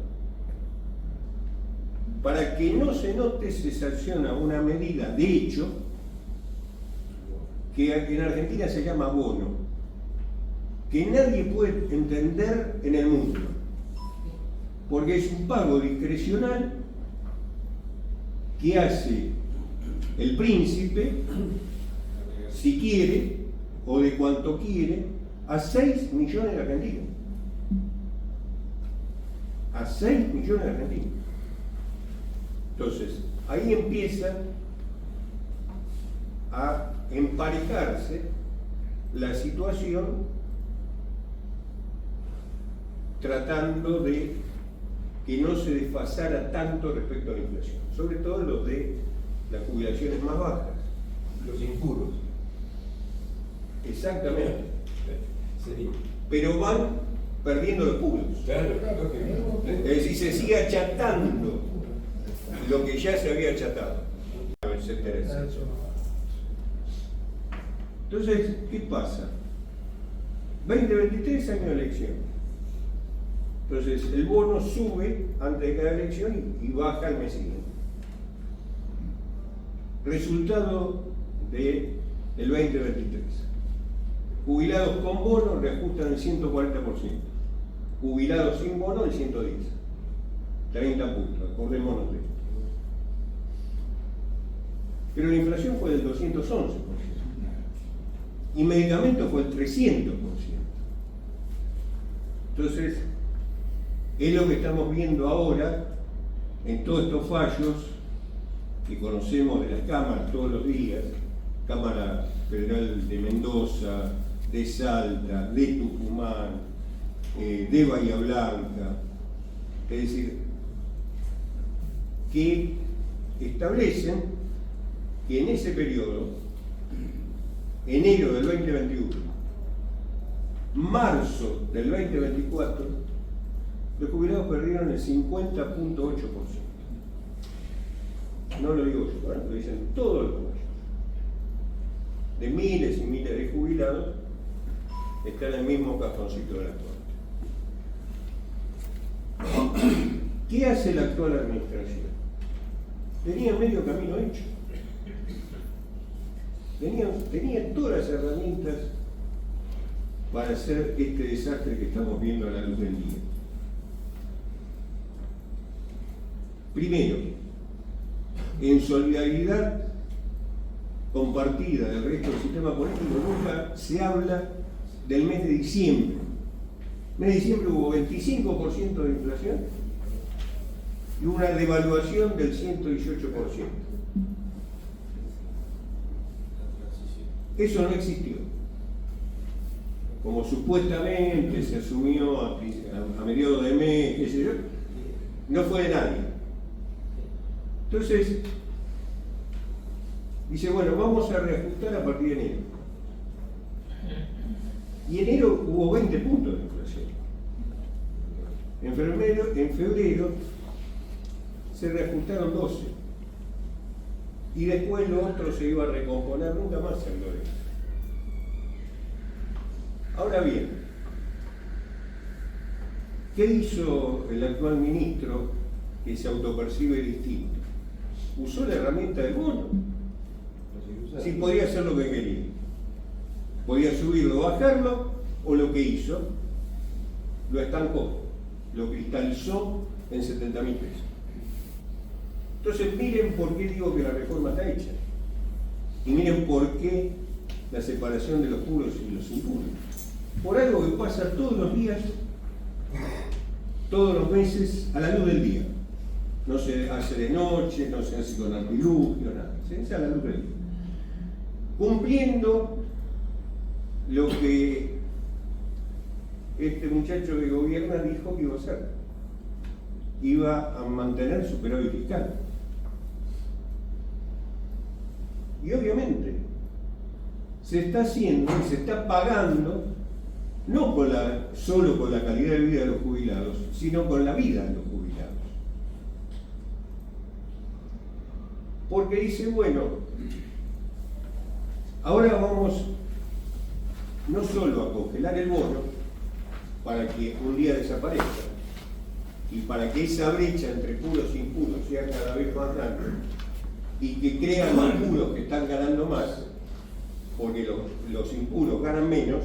Para que no se note, se sanciona una medida de hecho que en Argentina se llama bono, que nadie puede entender en el mundo, porque es un pago discrecional que hace el príncipe, si quiere, o de cuanto quiere, a 6 millones de argentinos. A 6 millones de argentinos. Entonces, ahí empieza a emparejarse la situación, tratando de que no se desfasara tanto respecto a la inflación, sobre todo los de las jubilaciones más bajas. Los impuros. Exactamente. Sería. Pero van perdiendo los públicos. Claro. Es decir, se sigue achatando lo que ya se había achatado, etcétera, etcétera. Entonces, ¿qué pasa? 2023, año de elección. Entonces, el bono sube antes de cada elección y baja el mes siguiente. Resultado del 2023. Jubilados con bono reajustan el 140%. Jubilados sin bono el 110. 30 puntos, acordémonos de esto. Pero la inflación fue del 211%. Y medicamentos fue el 300%. Entonces, es lo que estamos viendo ahora en todos estos fallos que conocemos de las cámaras todos los días, Cámara Federal de Mendoza, de Salta, de Tucumán, de Bahía Blanca, es decir, que establecen que en ese periodo, enero del 2021, marzo del 2024, los jubilados perdieron el 50.8%. No lo digo yo, lo dicen todos los jubilados. De miles y miles de jubilados, está en el mismo cajoncito de la Corte. ¿Qué hace la actual administración? Tenía medio camino hecho. Tenía todas las herramientas para hacer este desastre que estamos viendo a la luz del día. Primero, en solidaridad compartida del resto del sistema político, nunca se habla del mes de diciembre. En el mes de diciembre hubo 25% de inflación y una devaluación del 118%. Eso no existió. Como supuestamente se asumió a mediados de mes, qué sé yo, no fue de nadie. Entonces, dice, bueno, vamos a reajustar a partir de enero. Y enero hubo 20 puntos de inflación. En febrero se reajustaron 12. Y después lo otro se iba a recomponer, nunca más se habló de eso. Ahora bien, ¿qué hizo el actual ministro que se autopercibe distinto? Usó la herramienta del bono. Sí, podía hacer lo que quería. Podía subirlo, bajarlo, o lo que hizo, lo estancó, lo cristalizó en 70.000 pesos. Entonces miren por qué digo que la reforma está hecha. Y miren por qué la separación de los puros y los impuros. Por algo que pasa todos los días, todos los meses, a la luz del día. No se hace de noche, no se hace con artilugio, nada. Se hace a la luz del día. Cumpliendo lo que este muchacho que gobierna dijo que iba a hacer. Iba a mantener superávit fiscal. Y obviamente se está haciendo y se está pagando no solo con la calidad de vida de los jubilados, sino con la vida de los jubilados. Porque dice, bueno, ahora vamos no solo a congelar el bono para que un día desaparezca y para que esa brecha entre puros e impuros sea cada vez más grande y que crean los puros que están ganando más, porque los impuros ganan menos.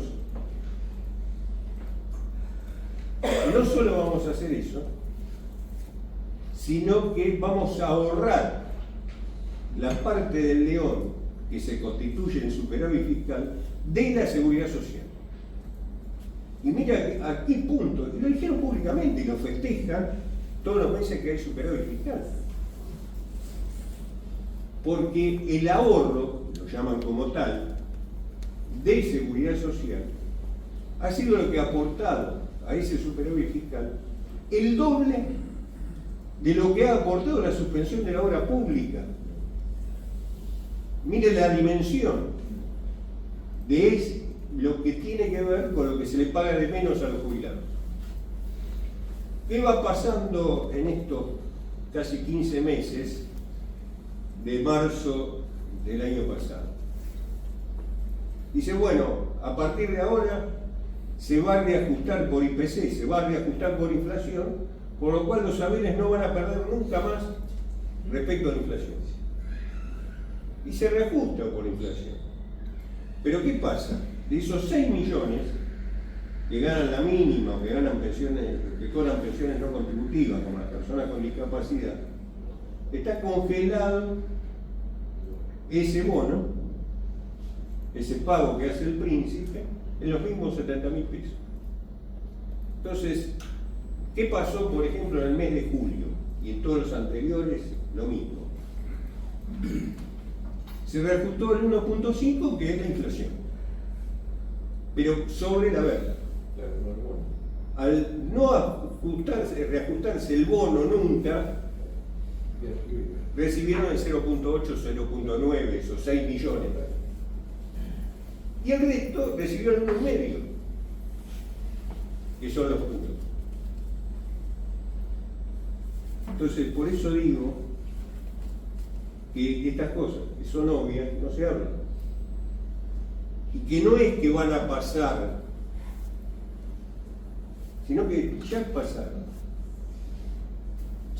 No solo vamos a hacer eso, sino que vamos a ahorrar la parte del león que se constituye en superávit fiscal de la seguridad social. Y mira a qué punto, y lo dijeron públicamente y lo festejan todos los meses que hay superávit fiscal. Porque el ahorro, lo llaman como tal, de seguridad social, ha sido lo que ha aportado a ese superávit fiscal el doble de lo que ha aportado la suspensión de la obra pública. Mire la dimensión de lo que tiene que ver con lo que se le paga de menos a los jubilados. ¿Qué va pasando en estos casi 15 meses de marzo del año pasado? Dice, bueno, a partir de ahora se va a reajustar por IPC, se va a reajustar por inflación, por lo cual los saberes no van a perder nunca más respecto a la inflación. Y se reajusta por inflación. Pero ¿qué pasa? De esos 6 millones que ganan la mínima o que ganan pensiones, que cobran pensiones no contributivas, como las personas con discapacidad, está congelado ese bono, ese pago que hace el príncipe, en los mismos 70.000 pesos. Entonces, ¿qué pasó, por ejemplo, en el mes de julio? Y en todos los anteriores, lo mismo. Se reajustó el 1.5, que es la inflación, pero sobre la verga. Al no reajustarse el bono nunca, recibieron el 0.8, 0.9, esos 6 millones. Y el resto recibió el 1,5, que son los puros. Entonces, por eso digo que estas cosas que son obvias no se hablan. Y que no es que van a pasar, sino que ya pasaron.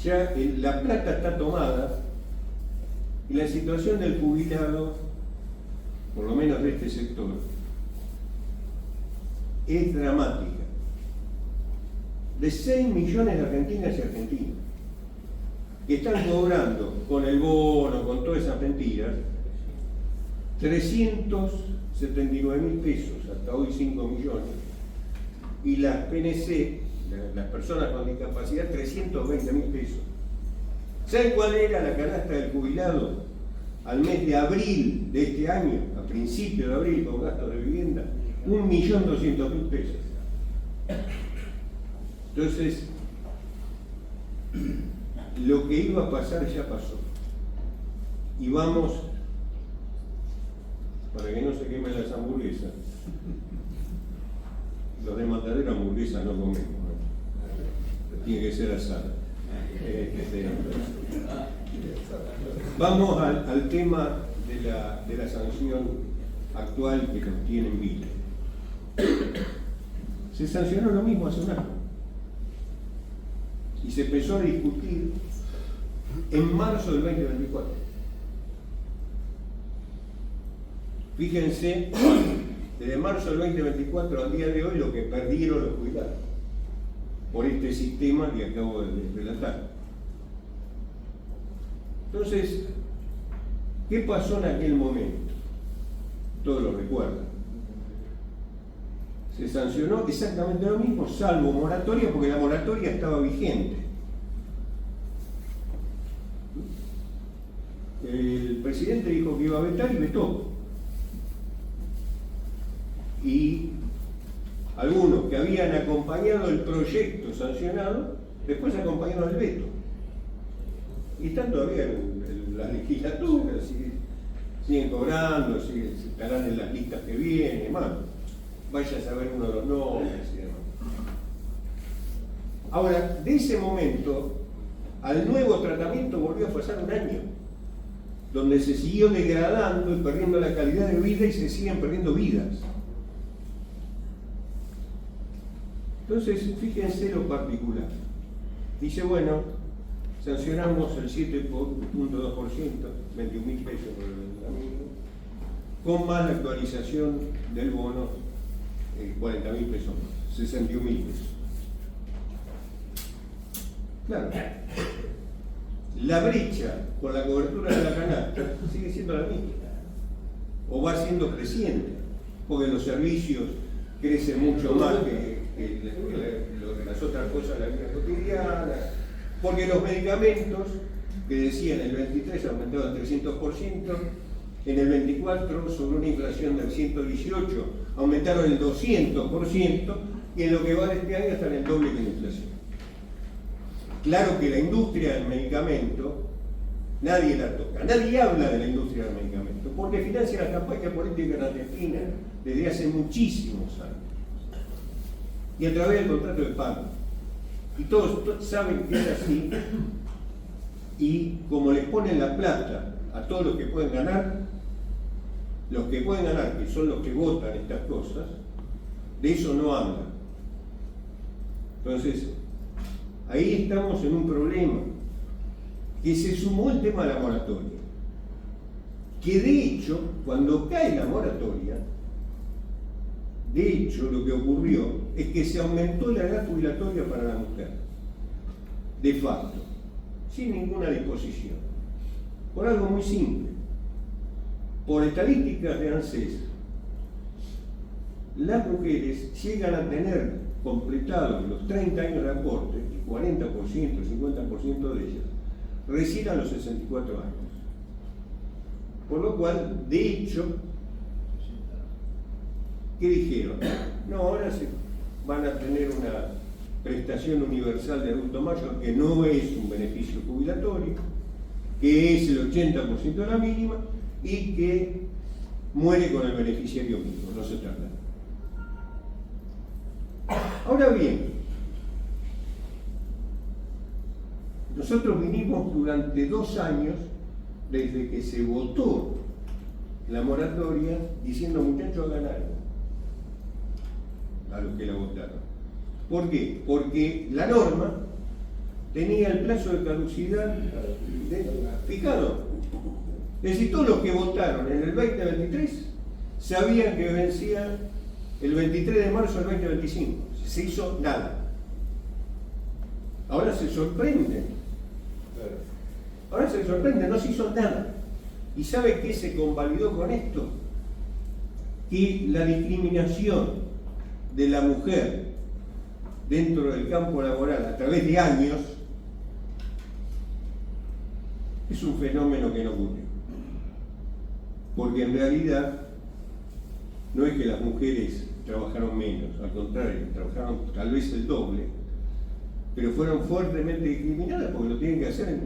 Ya la plata está tomada y la situación del jubilado, por lo menos de este sector, es dramática. De 6 millones de argentinas y argentinos que están cobrando con el bono, con todas esas mentiras, 379.000 pesos, hasta hoy 5 millones, y las PNC, las personas con discapacidad, 320.000 pesos. ¿Saben cuál era la canasta del jubilado al mes de abril de este año, a principio de abril, con gastos de vivienda? 1.200.000 pesos. Entonces, lo que iba a pasar ya pasó. Y vamos, para que no se quemen las hamburguesas, los de Matadero hamburguesas no comemos, ¿no? Tiene que ser asada. Vamos al tema de la sanción actual que nos tiene en vila. Se sancionó lo mismo hace un año y se empezó a discutir en marzo del 2024. Fíjense, desde marzo del 2024 al día de hoy lo que perdieron los jubilados por este sistema que acabo de relatar. Entonces, ¿qué pasó en aquel momento? Todos lo recuerdan. Se sancionó exactamente lo mismo, salvo moratoria, porque la moratoria estaba vigente. El presidente dijo que iba a vetar y vetó. Y algunos que habían acompañado el proyecto sancionado, después acompañaron el veto. Y están todavía en la legislatura, siguen cobrando, estarán en las listas que vienen, más. Vaya a saber uno de los nombres y demás. Ahora, de ese momento al nuevo tratamiento volvió a pasar un año, donde se siguió degradando y perdiendo la calidad de vida y se siguen perdiendo vidas. Entonces, fíjense lo particular. Dice, bueno, sancionamos el 7.2%, 21.000 pesos por el amigo, con más la actualización del bono, 40.000 pesos más, 61.000 pesos. Claro, la brecha con la cobertura de la canasta sigue siendo la misma, o va siendo creciente, porque los servicios crecen mucho más que las otras cosas de la vida cotidiana, porque los medicamentos, que decían el 23 aumentaron al 300%, en el 24 sobre una inflación del 118 aumentaron el 200%, y en lo que va de este año están el doble que la inflación. Claro que la industria del medicamento nadie la toca, nadie habla de la industria del medicamento, porque financia la campaña política en Argentina desde hace muchísimos años, y a través del contrato de pago. Y todos saben que es así, y como les ponen la plata a todos los que pueden ganar, que son los que votan estas cosas, de eso no hablan. Entonces, ahí estamos en un problema, que se sumó el tema de la moratoria, que de hecho, cuando cae la moratoria, de hecho lo que ocurrió es que se aumentó la edad jubilatoria para la mujer, de facto, sin ninguna disposición, por algo muy simple. Por estadísticas de ANSES, las mujeres llegan a tener completados los 30 años de aporte, el 40%, el 50% de ellas, recién a los 64 años. Por lo cual, de hecho, ¿qué dijeron? No, ahora se van a tener una prestación universal de adulto mayor que no es un beneficio jubilatorio, que es el 80% de la mínima y que muere con el beneficiario mismo, no se trata. Ahora bien, nosotros vinimos durante 2 años, desde que se votó la moratoria, diciendo, muchachos, hagan algo a los que la votaron. ¿Por qué? Porque la norma tenía el plazo de caducidad fijado. Es decir, todos los que votaron en el 2023 sabían que vencía el 23 de marzo del 2025. Se hizo nada. Ahora se sorprende. Ahora se sorprende, no se hizo nada. ¿Y sabe qué se convalidó con esto? Que la discriminación de la mujer dentro del campo laboral a través de años es un fenómeno que no ocurre. Porque en realidad no es que las mujeres trabajaron menos, al contrario, trabajaron tal vez el doble, pero fueron fuertemente discriminadas porque lo tienen que hacer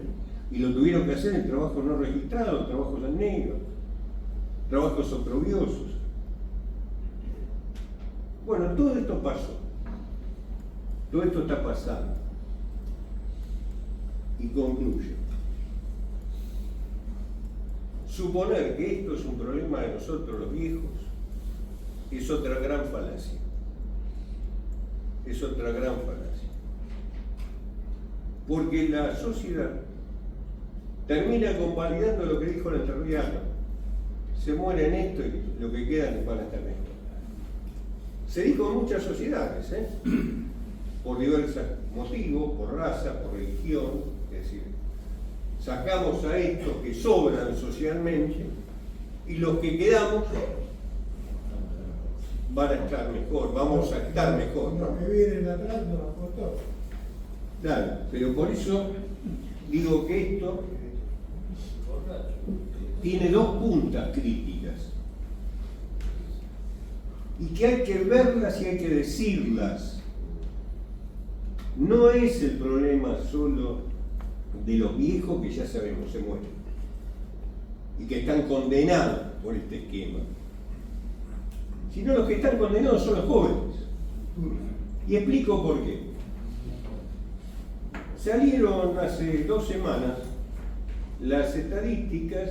y lo tuvieron que hacer en trabajos no registrados, trabajos en negro, trabajos oprobiosos. Bueno, todo esto pasó, todo esto está pasando. Y concluyo. Suponer que esto es un problema de nosotros los viejos es otra gran falacia. Es otra gran falacia. Porque la sociedad termina convalidando lo que dijo el entrerriano. Se muere en esto y lo que queda van a estar en esto. Se dijo en muchas sociedades, por diversos motivos, por raza, por religión, es decir, sacamos a estos que sobran socialmente y los que quedamos van a estar mejor, vamos a estar mejor. Los que vienen atrás nos aportó. Claro, pero por eso digo que esto tiene dos puntas críticas y que hay que verlas y hay que decirlas. No es el problema solo de los viejos que ya sabemos se mueren y que están condenados por este esquema, sino los que están condenados son los jóvenes. Y explico por qué. Salieron hace 2 semanas las estadísticas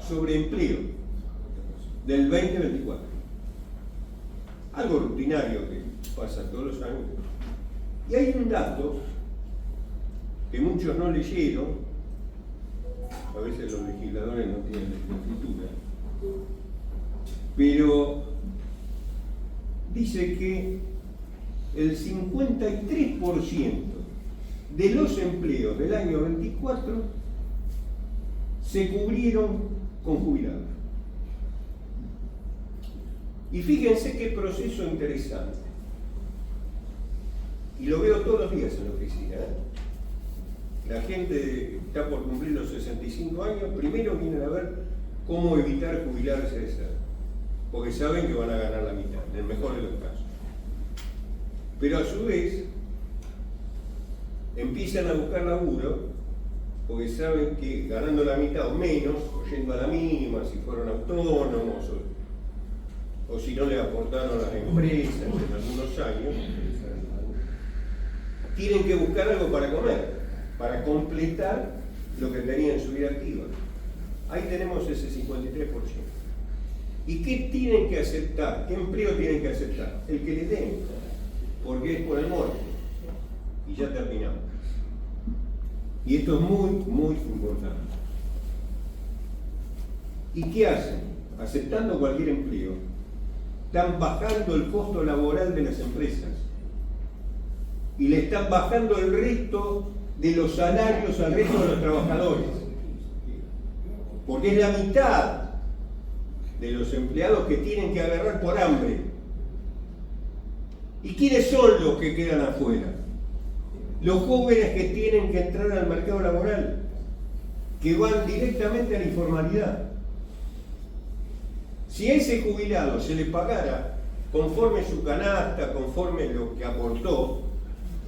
sobre empleo del 2024. Algo rutinario que pasa todos los años. Y hay un dato que muchos no leyeron, a veces los legisladores no tienen la escritura, pero dice que el 53% de los empleos del año 24 se cubrieron con jubilados. Y fíjense qué proceso interesante. Y lo veo todos los días en la oficina. La gente está por cumplir los 65 años, primero vienen a ver cómo evitar jubilarse a esa edad, porque saben que van a ganar la mitad, en el mejor de los casos. Pero a su vez, empiezan a buscar laburo, porque saben que ganando la mitad o menos, o yendo a la mínima, si fueron autónomos, o si no le aportaron a las empresas en algunos años, tienen que buscar algo para comer, para completar lo que tenían en su vida activa. Ahí tenemos ese 53%. ¿Y qué tienen que aceptar? ¿Qué empleo tienen que aceptar? El que les den, porque es por el muerto. Y ya terminamos. Y esto es muy, muy importante. ¿Y qué hacen? Aceptando cualquier empleo, están bajando el costo laboral de las empresas y le están bajando el resto de los salarios al resto de los trabajadores, porque es la mitad de los empleados que tienen que agarrar por hambre. ¿Y quiénes son los que quedan afuera? Los jóvenes que tienen que entrar al mercado laboral, que van directamente a la informalidad. Si a ese jubilado se le pagara conforme su canasta, conforme lo que aportó,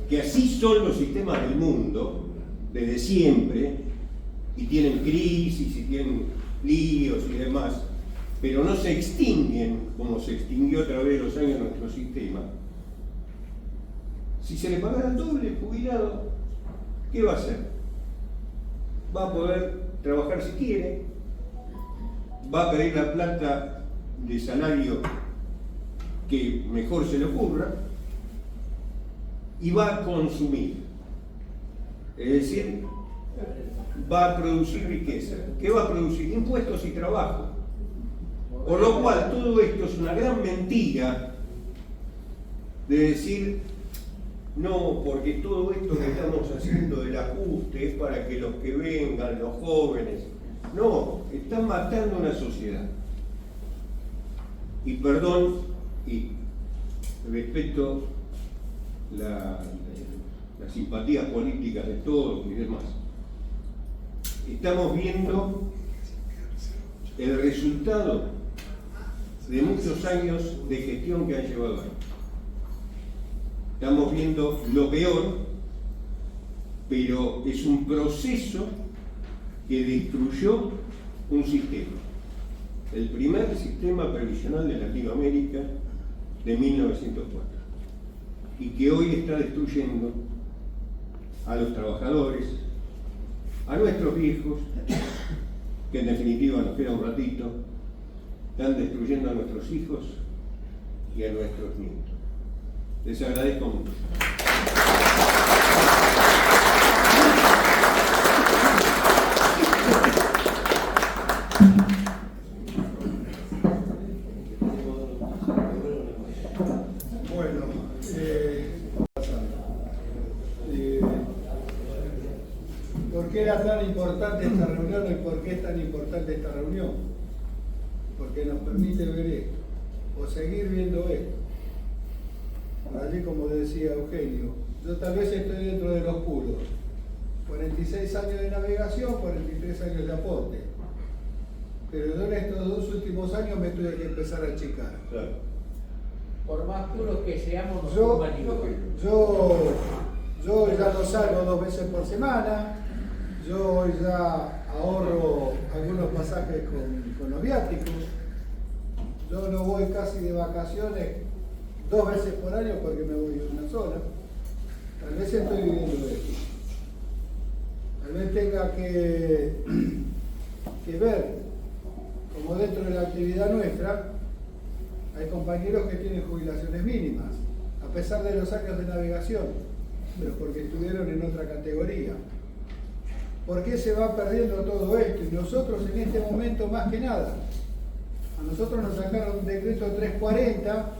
que así son los sistemas del mundo, desde siempre, y tienen crisis, y tienen líos y demás, pero no se extinguen como se extinguió a través de los años nuestro sistema. Si se le pagara el doble el jubilado, ¿qué va a hacer? Va a poder trabajar si quiere, va a pedir la plata de salario que mejor se le ocurra y va a consumir. Es decir, va a producir riqueza. ¿Qué va a producir? Impuestos y trabajo. Por lo cual todo esto es una gran mentira de decir, no, porque todo esto que estamos haciendo del ajuste es para que los que vengan, los jóvenes, no, están matando una sociedad. Y perdón, y respeto las simpatías políticas de todos y demás. Estamos viendo el resultado de muchos años de gestión que han llevado ahí. Estamos viendo lo peor, pero es un proceso que destruyó un sistema. El primer sistema previsional de Latinoamérica de 1904. Y que hoy está destruyendo a los trabajadores, a nuestros viejos, que en definitiva nos queda un ratito, están destruyendo a nuestros hijos y a nuestros nietos. Les agradezco mucho. Bueno, ¿por qué era tan importante esta reunión y por qué es tan importante esta reunión? Porque nos permite ver esto, o seguir viendo esto. Allí, como decía Eugenio, yo tal vez estoy dentro de los puros. 46 años de navegación, 43 años de aporte. Pero yo en estos 2 últimos años me tuve que empezar a achicar. Claro. Por más puros que seamos, nos Yo ya no salgo 2 veces por semana, yo ya ahorro algunos pasajes con los viáticos, yo no voy casi de vacaciones 2 veces por año porque me voy una sola. Tal vez estoy viviendo esto. Tal vez tenga que ver como dentro de la actividad nuestra hay compañeros que tienen jubilaciones mínimas, a pesar de los años de navegación, pero porque estuvieron en otra categoría. ¿Por qué se va perdiendo todo esto? Y nosotros en este momento más que nada. A nosotros nos sacaron un decreto 340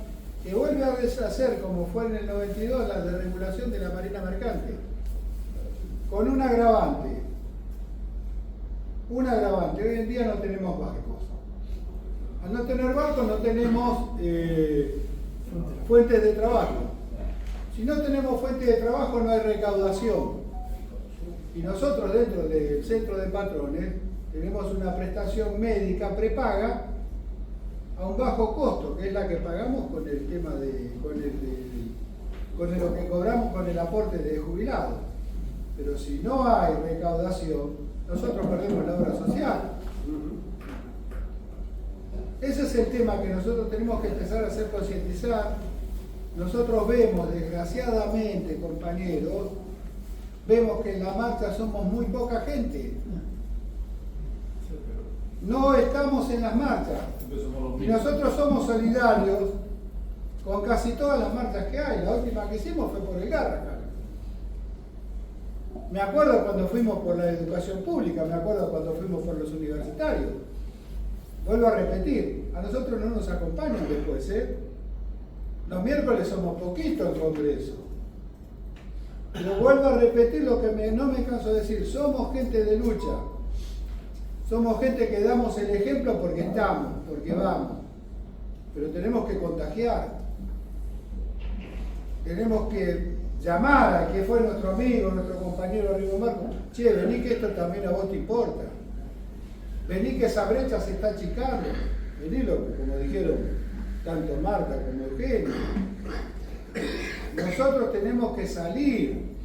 que vuelve a deshacer, como fue en el 92, la desregulación de la marina mercante. Con un agravante. Un agravante. Hoy en día no tenemos barcos. Al no tener barcos no tenemos fuentes de trabajo. Si no tenemos fuentes de trabajo no hay recaudación. Y nosotros dentro del centro de patrones tenemos una prestación médica prepaga a un bajo costo, que es la que pagamos con el tema con lo que cobramos con el aporte de jubilados. Pero si no hay recaudación, nosotros perdemos la obra social. Ese es el tema que nosotros tenemos que empezar a hacer concientizar. Nosotros vemos, desgraciadamente, compañeros, vemos que en la marcha somos muy poca gente. No estamos en las marchas. Y nosotros somos solidarios con casi todas las marchas que hay. La última que hicimos fue por el Garrahan. Me acuerdo cuando fuimos por la educación pública, me acuerdo cuando fuimos por los universitarios. Vuelvo a repetir, a nosotros no nos acompañan después, ¿eh? Los miércoles somos poquitos en Congreso. Pero vuelvo a repetir lo que no me canso de decir, somos gente de lucha. Somos gente que damos el ejemplo porque estamos, porque vamos. Pero tenemos que contagiar. Tenemos que llamar a que fue nuestro amigo, nuestro compañero Rigo Marco. Che, vení que esto también a vos te importa. Vení que esa brecha se está achicando. Vení, como dijeron tanto Marta como Eugenio. Nosotros tenemos que salir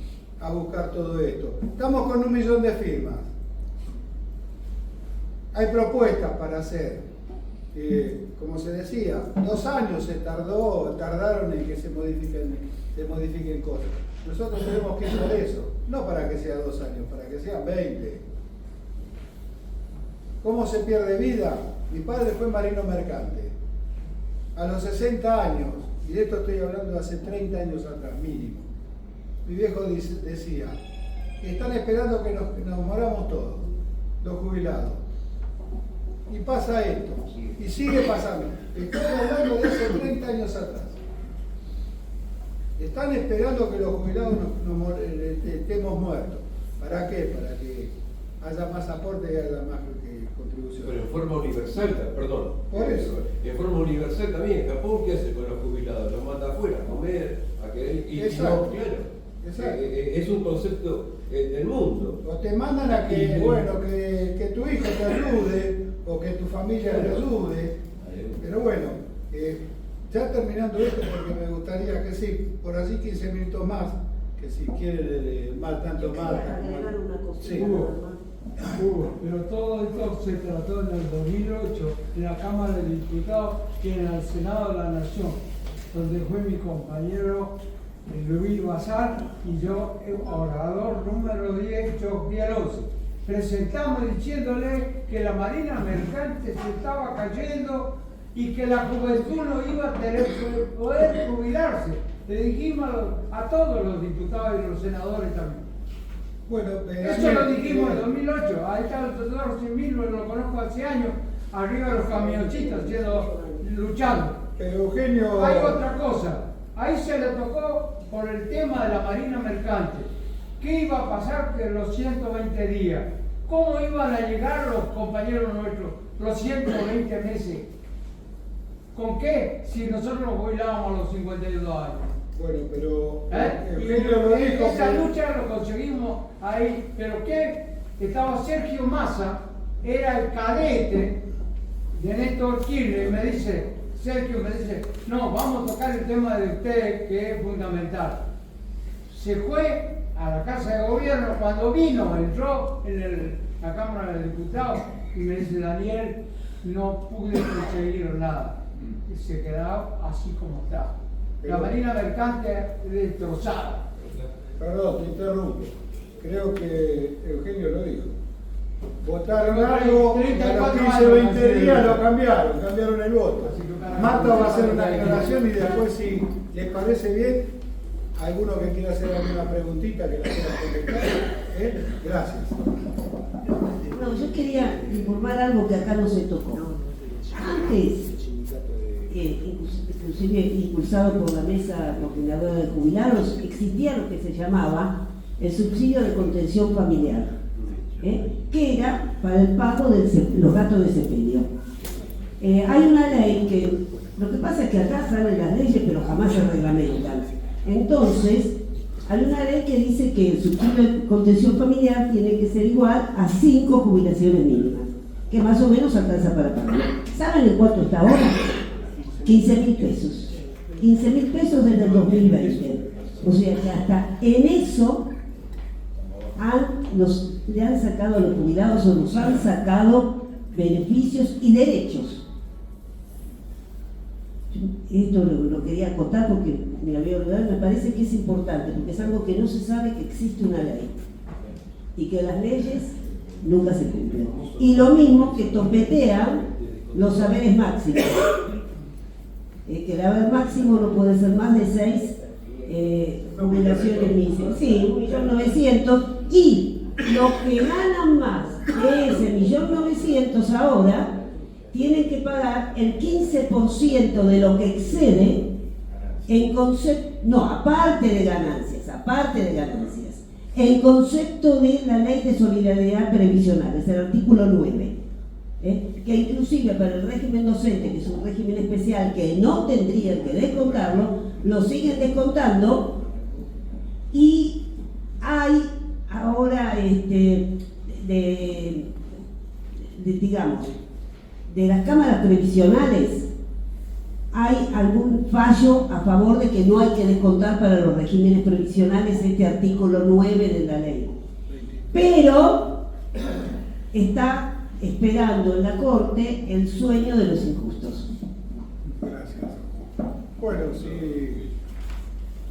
a buscar todo esto. Estamos con 1 millón de firmas. Hay propuestas para hacer. Como se decía, 2 años tardaron en que se modifiquen cosas. Nosotros tenemos que ir por eso, no para que sea 2 años, para que sean 20. ¿Cómo se pierde vida? Mi padre fue marino mercante. A los 60 años, y de esto estoy hablando de hace 30 años atrás, mínimo, mi viejo decía, están esperando que nos moramos todos, los jubilados. Y pasa esto, y sigue pasando. Estoy hablando de hace 30 años atrás. Están esperando que los jubilados estemos muertos. ¿Para qué? Para que haya más aporte y haya más contribución. Pero en forma universal, perdón. Por eso. En forma universal también. Japón, ¿qué hace con los jubilados? Los manda afuera a comer, a querer. Y Exacto. no, claro. Exacto. Es un concepto del mundo. O te mandan a que, bueno, que tu hijo te ayude, o que tu familia te ayude. Pero bueno, ya terminando esto, porque me gustaría que sí, por así 15 minutos más, que si quiere mal tanto Yo mal. quería agregar una cosita Sí. nada más. Pero todo esto se trató en el 2008 en la Cámara de Diputados y en el Senado de la Nación, donde fue mi compañero Luis Bazar y yo, orador número 10, yo fui al 11. Presentamos diciéndole que la Marina Mercante se estaba cayendo y que la juventud no iba a poder jubilarse. Le dijimos a todos los diputados y los senadores también. Bueno, Eso lo dijimos en 2008. Ahí está el doctor Similvo, lo conozco hace años, arriba de los camioncitos, luchando. pero Eugenio. Hay otra cosa. Ahí se le tocó por el tema de la Marina Mercante. ¿Qué iba a pasar que los 120 días? ¿Cómo iban a llegar los compañeros nuestros los 120 meses? ¿Con qué? Si nosotros nos jubilábamos a los 52 años. Bueno, pero Y Eugenio lo dijo. esa que- lucha lo conseguimos ahí. ¿Pero qué? Estaba Sergio Massa, era el cadete de Néstor Kirchner, y me dice, Sergio me dice, no, vamos a tocar el tema de usted, que es fundamental. Se fue a la Casa de Gobierno, cuando vino, entró en la Cámara de Diputados y me dice, Daniel, no pude conseguir nada. Y se quedó así como está. La Marina Mercante destrozada. Perdón, te interrumpo. Creo que Eugenio lo dijo. Votaron Pero algo, a 34 los 15 años, 20 días sí. lo cambiaron el voto. Marta va a hacer una aclaración y después, si les parece bien, alguno que quiera hacer alguna preguntita que la quiera contestar. Gracias. No, yo quería informar algo que acá no se tocó. Antes, inclusive impulsado por la Mesa Coordinadora de Jubilados, existía lo que se llamaba el subsidio de contención familiar, que era para el pago de los gastos de sepelio. Hay una ley que, lo que pasa es que acá salen las leyes pero jamás se reglamentan. Entonces, hay una ley que dice que el subsidio de contención familiar tiene que ser igual a 5 jubilaciones mínimas, que más o menos alcanza para pagar. ¿Saben en cuánto está ahora? 15.000 pesos. 15.000 pesos desde el 2020. O sea que hasta en eso le han sacado a los jubilados o nos han sacado beneficios y derechos. Esto lo quería acotar porque me había olvidado y me parece que es importante, porque es algo que no se sabe, que existe una ley y que las leyes nunca se cumplen. Y lo mismo que topetean los saberes máximos. Que el haber máximo no puede ser más de 6 jubilaciones mínimas. Sí, 1.900.000, y los que ganan más de ese 1.900.000 ahora tienen que pagar el 15% de lo que excede en concepto, no, aparte de ganancias, en concepto de la Ley de Solidaridad Previsional, es el artículo 9. Que inclusive para el régimen docente, que es un régimen especial que no tendrían que descontarlo, lo siguen descontando, y hay ahora digamos, de las cámaras previsionales hay algún fallo a favor de que no hay que descontar para los regímenes previsionales este artículo 9 de la ley, pero está esperando en la Corte el sueño de los injustos. Gracias. Bueno, sí.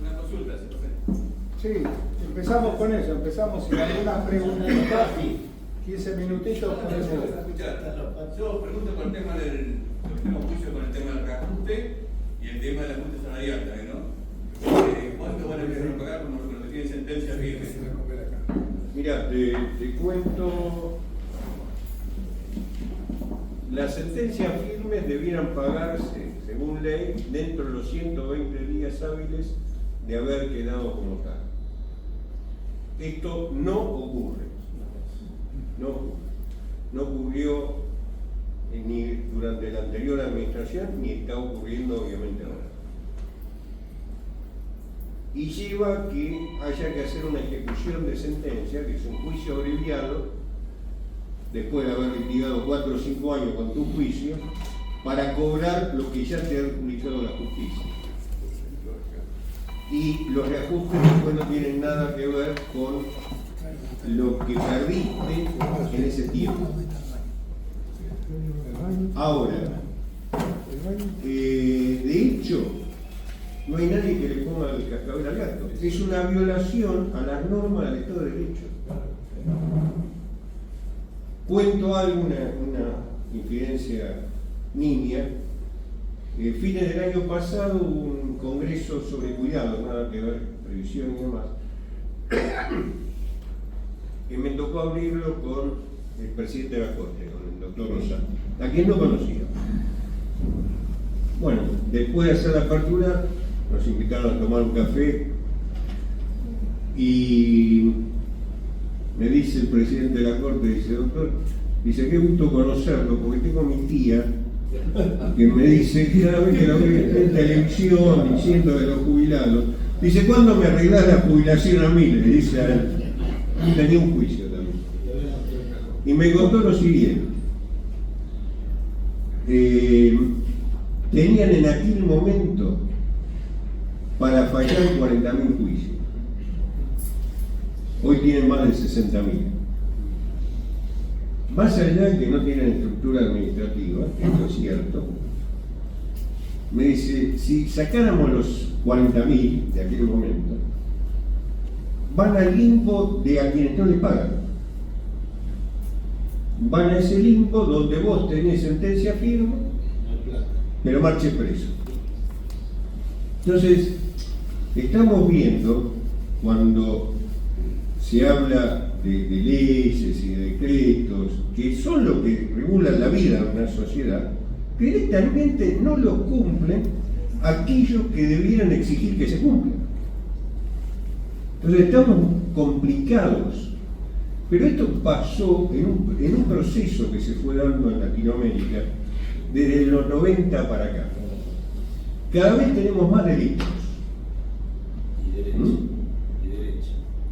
Una consulta, si Sí, empezamos con eso. Empezamos sin alguna pregunta. 15 minutitos por eso. Yo pregunto por el tema del juicio con el tema del reajuste y el tema de la ajuste salarial también, ¿no? ¿Cuánto van a empezar a pagar como lo que tiene sentencia firme? Mira, te cuento. Las sentencias firmes debieran pagarse, según ley, dentro de los 120 días hábiles de haber quedado como tal. Esto no ocurre. No ocurre. No ocurrió ni durante la anterior administración, ni está ocurriendo obviamente ahora. Y lleva a que haya que hacer una ejecución de sentencia, que es un juicio abreviado, después de haber litigado 4 o 5 años con tu juicio, para cobrar lo que ya te ha adjudicado la justicia. Y los reajustes después no tienen nada que ver con lo que perdiste en ese tiempo. Ahora, de hecho, no hay nadie que le ponga el cascabel al gato. Es una violación a las normas del Estado de Derecho. Cuento algo, una infidencia nimia. Fines del año pasado hubo un congreso sobre cuidado, nada que ver, previsión y demás, que me tocó abrirlo con el presidente de la Corte, con el doctor Rosado, a quien no conocía. Bueno, después de hacer la apertura, nos invitaron a tomar un café y me dice el presidente de la Corte, dice, doctor, dice, qué gusto conocerlo, porque tengo mi tía que me dice, cada vez que lo veo en televisión diciendo de los jubilados, dice, ¿cuándo me arreglás la jubilación a mí? Le dice a él. Tenía un juicio también. Y me contó lo siguiente. Tenían en aquel momento para fallar 40.000 juicios. Hoy tienen más de 60.000. Más allá de que no tienen estructura administrativa, esto es cierto, me dice, si sacáramos los 40.000 de aquel momento, van al limbo de a quienes no le pagan. Van a ese limbo donde vos tenés sentencia firme, pero marches preso. Entonces, estamos viendo, cuando se habla de leyes y de decretos, que son lo que regulan la vida de una sociedad, que directamente no lo cumplen aquellos que debieran exigir que se cumplan. Entonces estamos complicados, pero esto pasó en un proceso que se fue dando en Latinoamérica desde los 90 para acá. Cada vez tenemos más delitos.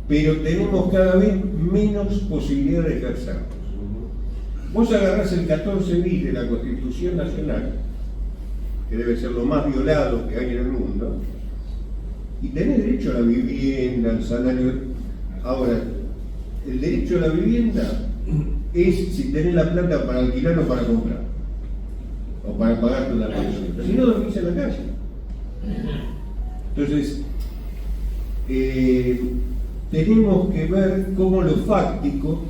Pero tenemos cada vez menos posibilidad de ejercerlos. Vos agarrás el 14 bis de la Constitución Nacional, que debe ser lo más violado que hay en el mundo, y tenés derecho a la vivienda, al salario. Ahora, el derecho a la vivienda es si tenés la plata para alquilar o para comprar, o para pagarte una pensión. Si no, dormís en la calle. Entonces, tenemos que ver cómo lo fáctico,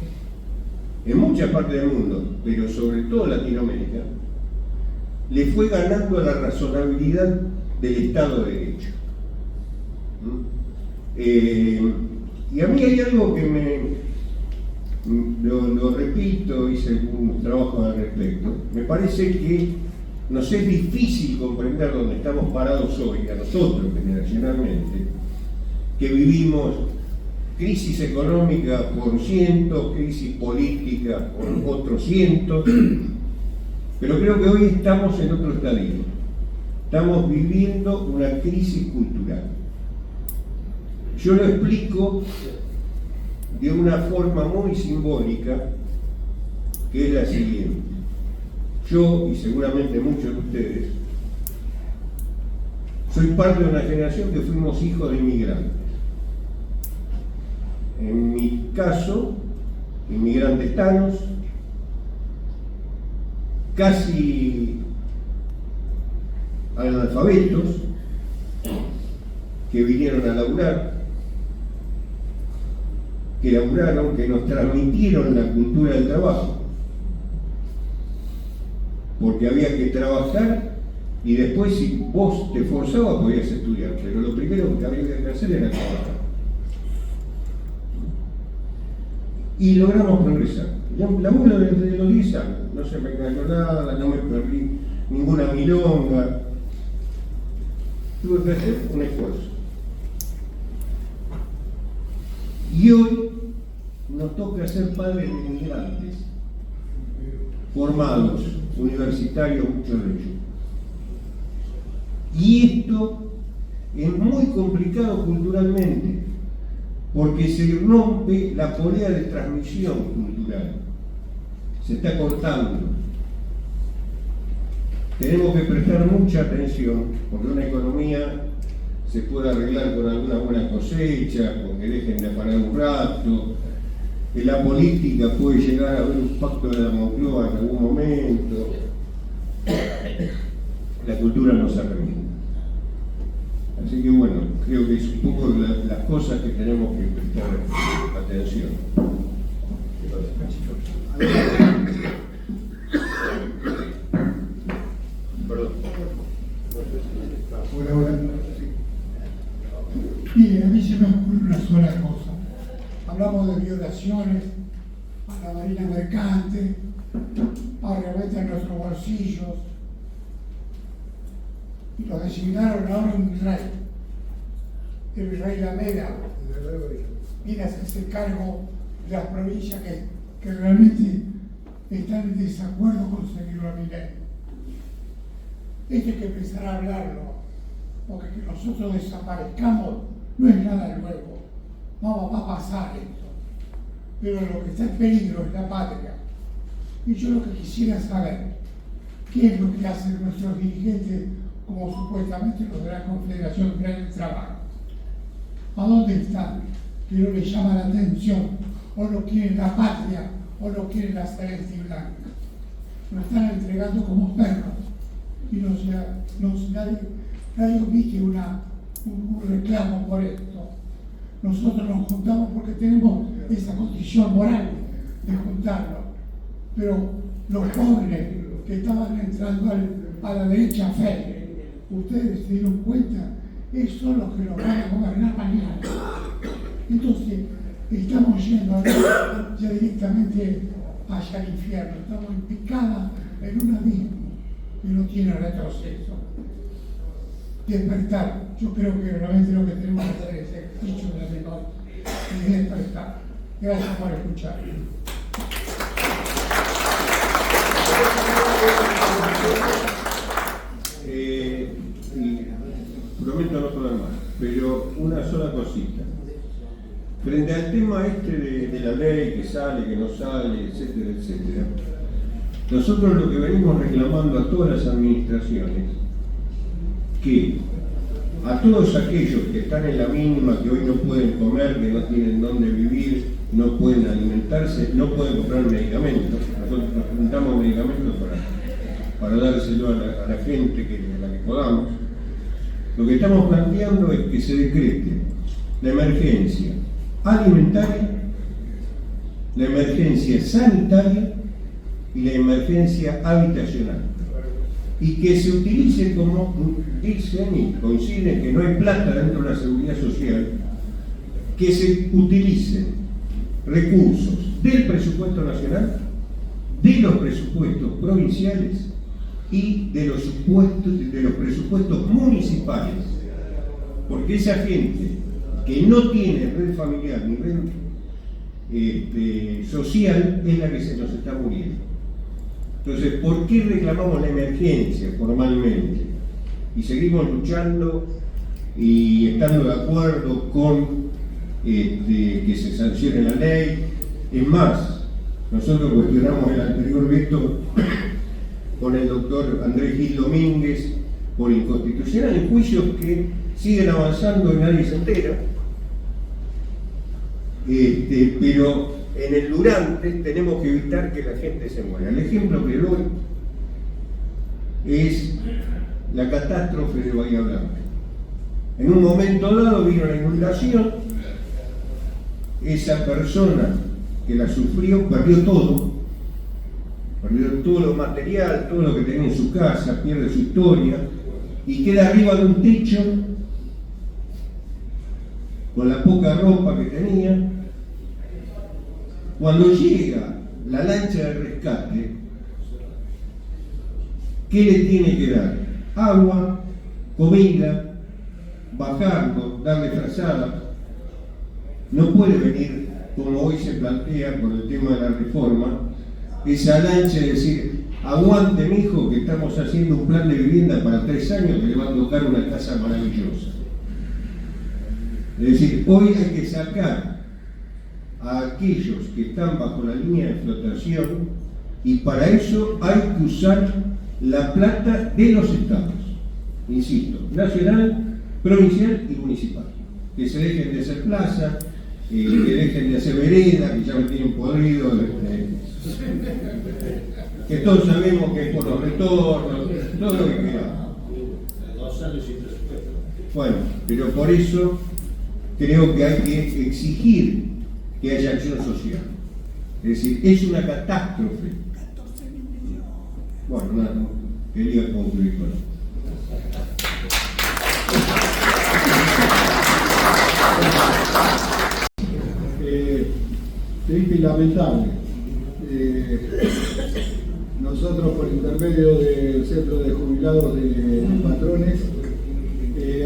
en muchas partes del mundo, pero sobre todo en Latinoamérica, le fue ganando a la razonabilidad del Estado de Derecho. Y a mí hay algo que lo repito, hice algunos trabajos al respecto, me parece que nos es difícil comprender dónde estamos parados hoy, a nosotros generacionalmente, que vivimos crisis económica por cientos, crisis política por otros cientos, pero creo que hoy estamos en otro estadio. Estamos viviendo una crisis cultural. Yo lo explico de una forma muy simbólica, que es la siguiente. Yo, y seguramente muchos de ustedes, soy parte de una generación que fuimos hijos de inmigrantes. En mi caso, inmigrantes tanos, casi analfabetos, que vinieron a laburar, que laburaron, que nos transmitieron la cultura del trabajo, porque había que trabajar y después si vos te esforzabas podías estudiar, pero lo primero que había que hacer era trabajar. Y logramos progresar. Laburo desde los 10 años, no se me cayó nada, no me perdí ninguna milonga. Tuve que hacer un esfuerzo. Y hoy nos toca ser padres de inmigrantes, formados, universitarios, muchos de ellos. Y esto es muy complicado culturalmente, porque se rompe la polea de transmisión cultural, se está cortando. Tenemos que prestar mucha atención, porque una economía se puede arreglar con alguna buena cosecha, con que dejen de afanar un rato, que la política puede llegar a haber un pacto de la Moncloa en algún momento. La cultura nos arregló. Así que bueno, creo que es un poco las cosas que tenemos que prestar atención. Perdón. Hola. Mire, a mí se me ocurre una sola cosa. Hablamos de violaciones a la marina mercante, a reventar en nuestros bolsillos, y lo designaron ahora un virrey, el virrey Lamela, viene a hacerse cargo de las provincias que realmente están en desacuerdo con seguirlo a Milei. Esto hay que empezar a hablarlo, porque que nosotros desaparezcamos no es nada nuevo, va a pasar esto, pero lo que está en peligro es la patria. Y yo lo que quisiera saber, ¿qué es lo que hacen nuestros dirigentes, como supuestamente los de la Confederación Federal del Trabajo? ¿A dónde están? Que no les llama la atención, o no quieren la patria, o no quieren la celeste y blanca. Nos están entregando como perros, y nadie omite un reclamo por esto. Nosotros nos juntamos porque tenemos esa condición moral de juntarnos, pero los jóvenes que estaban entrando a la derecha fe, ustedes se dieron cuenta, esos son los que nos van a gobernar mañana. Entonces, estamos yendo ya directamente hacia el infierno, estamos en picada en un abismo que no tiene retroceso. Despertar, yo creo que realmente lo que tenemos que hacer es ejercicio de la memoria y despertar. Gracias por escuchar. Prometo no tomar más, pero una sola cosita. Frente al tema de la ley que sale, que no sale, etcétera, etcétera, nosotros lo que venimos reclamando a todas las administraciones, que a todos aquellos que están en la mínima, que hoy no pueden comer, que no tienen dónde vivir, no pueden alimentarse, no pueden comprar medicamentos, nosotros nos juntamos medicamentos para dárselo a la gente a la que podamos. Lo que estamos planteando es que se decrete la emergencia alimentaria, la emergencia sanitaria y la emergencia habitacional. Y que se utilice, como dicen y coinciden que no hay plata dentro de la seguridad social, que se utilicen recursos del presupuesto nacional, de los presupuestos provinciales y de los presupuestos municipales, porque esa gente que no tiene red familiar ni red social es la que se nos está muriendo. Entonces, ¿por qué reclamamos la emergencia formalmente? Y seguimos luchando y estando de acuerdo con que se sancione la ley. Es más, nosotros cuestionamos el anterior veto con el doctor Andrés Gil Domínguez por inconstitucional en juicios que siguen avanzando y nadie se entera. Pero en el durante tenemos que evitar que la gente se muera. El ejemplo que doy es la catástrofe de Bahía Blanca. En un momento dado vino la inundación, esa persona que la sufrió perdió todo lo material, todo lo que tenía en su casa, pierde su historia y queda arriba de un techo con la poca ropa que tenía. Cuando llega la lancha de rescate, ¿qué le tiene que dar? Agua, comida, bajarlo, darle frazada. no puede venir, como hoy se plantea con el tema de la reforma, esa lancha de decir, aguante mijo que estamos haciendo un plan de vivienda para 3 años que le va a tocar una casa maravillosa. Es decir, hoy hay que sacar a aquellos que están bajo la línea de flotación y para eso hay que usar la plata de los estados, insisto, nacional, provincial y municipal. Que se dejen de hacer plazas, que dejen de hacer veredas, que ya me tienen podrido, que todos sabemos que es por los retornos, todo lo que queramos. 2 años sin presupuesto. Bueno, pero por eso creo que hay que exigir que haya acción social. Es decir, es una catástrofe. Bueno, nada, quería concluir con eso. Triste y lamentable. Nosotros, por intermedio del Centro de Jubilados de Patrones,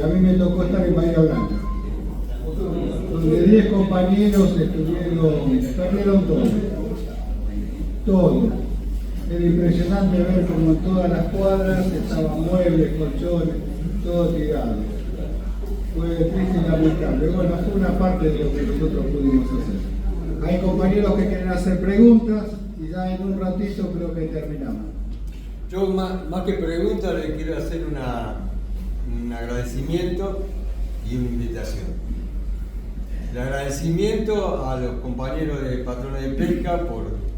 a mí me tocó estar en Bahía Blanca, donde 10 compañeros perdieron todo. Era impresionante ver como en todas las cuadras estaban muebles, colchones, todo tirado. Fue triste y lamentable. Bueno, fue una parte de lo que nosotros pudimos hacer. Hay compañeros que quieren hacer preguntas y ya en un ratito creo que terminamos. Yo más que pregunta le quiero hacer un agradecimiento y una invitación. El agradecimiento a los compañeros de Patrones de Pesca por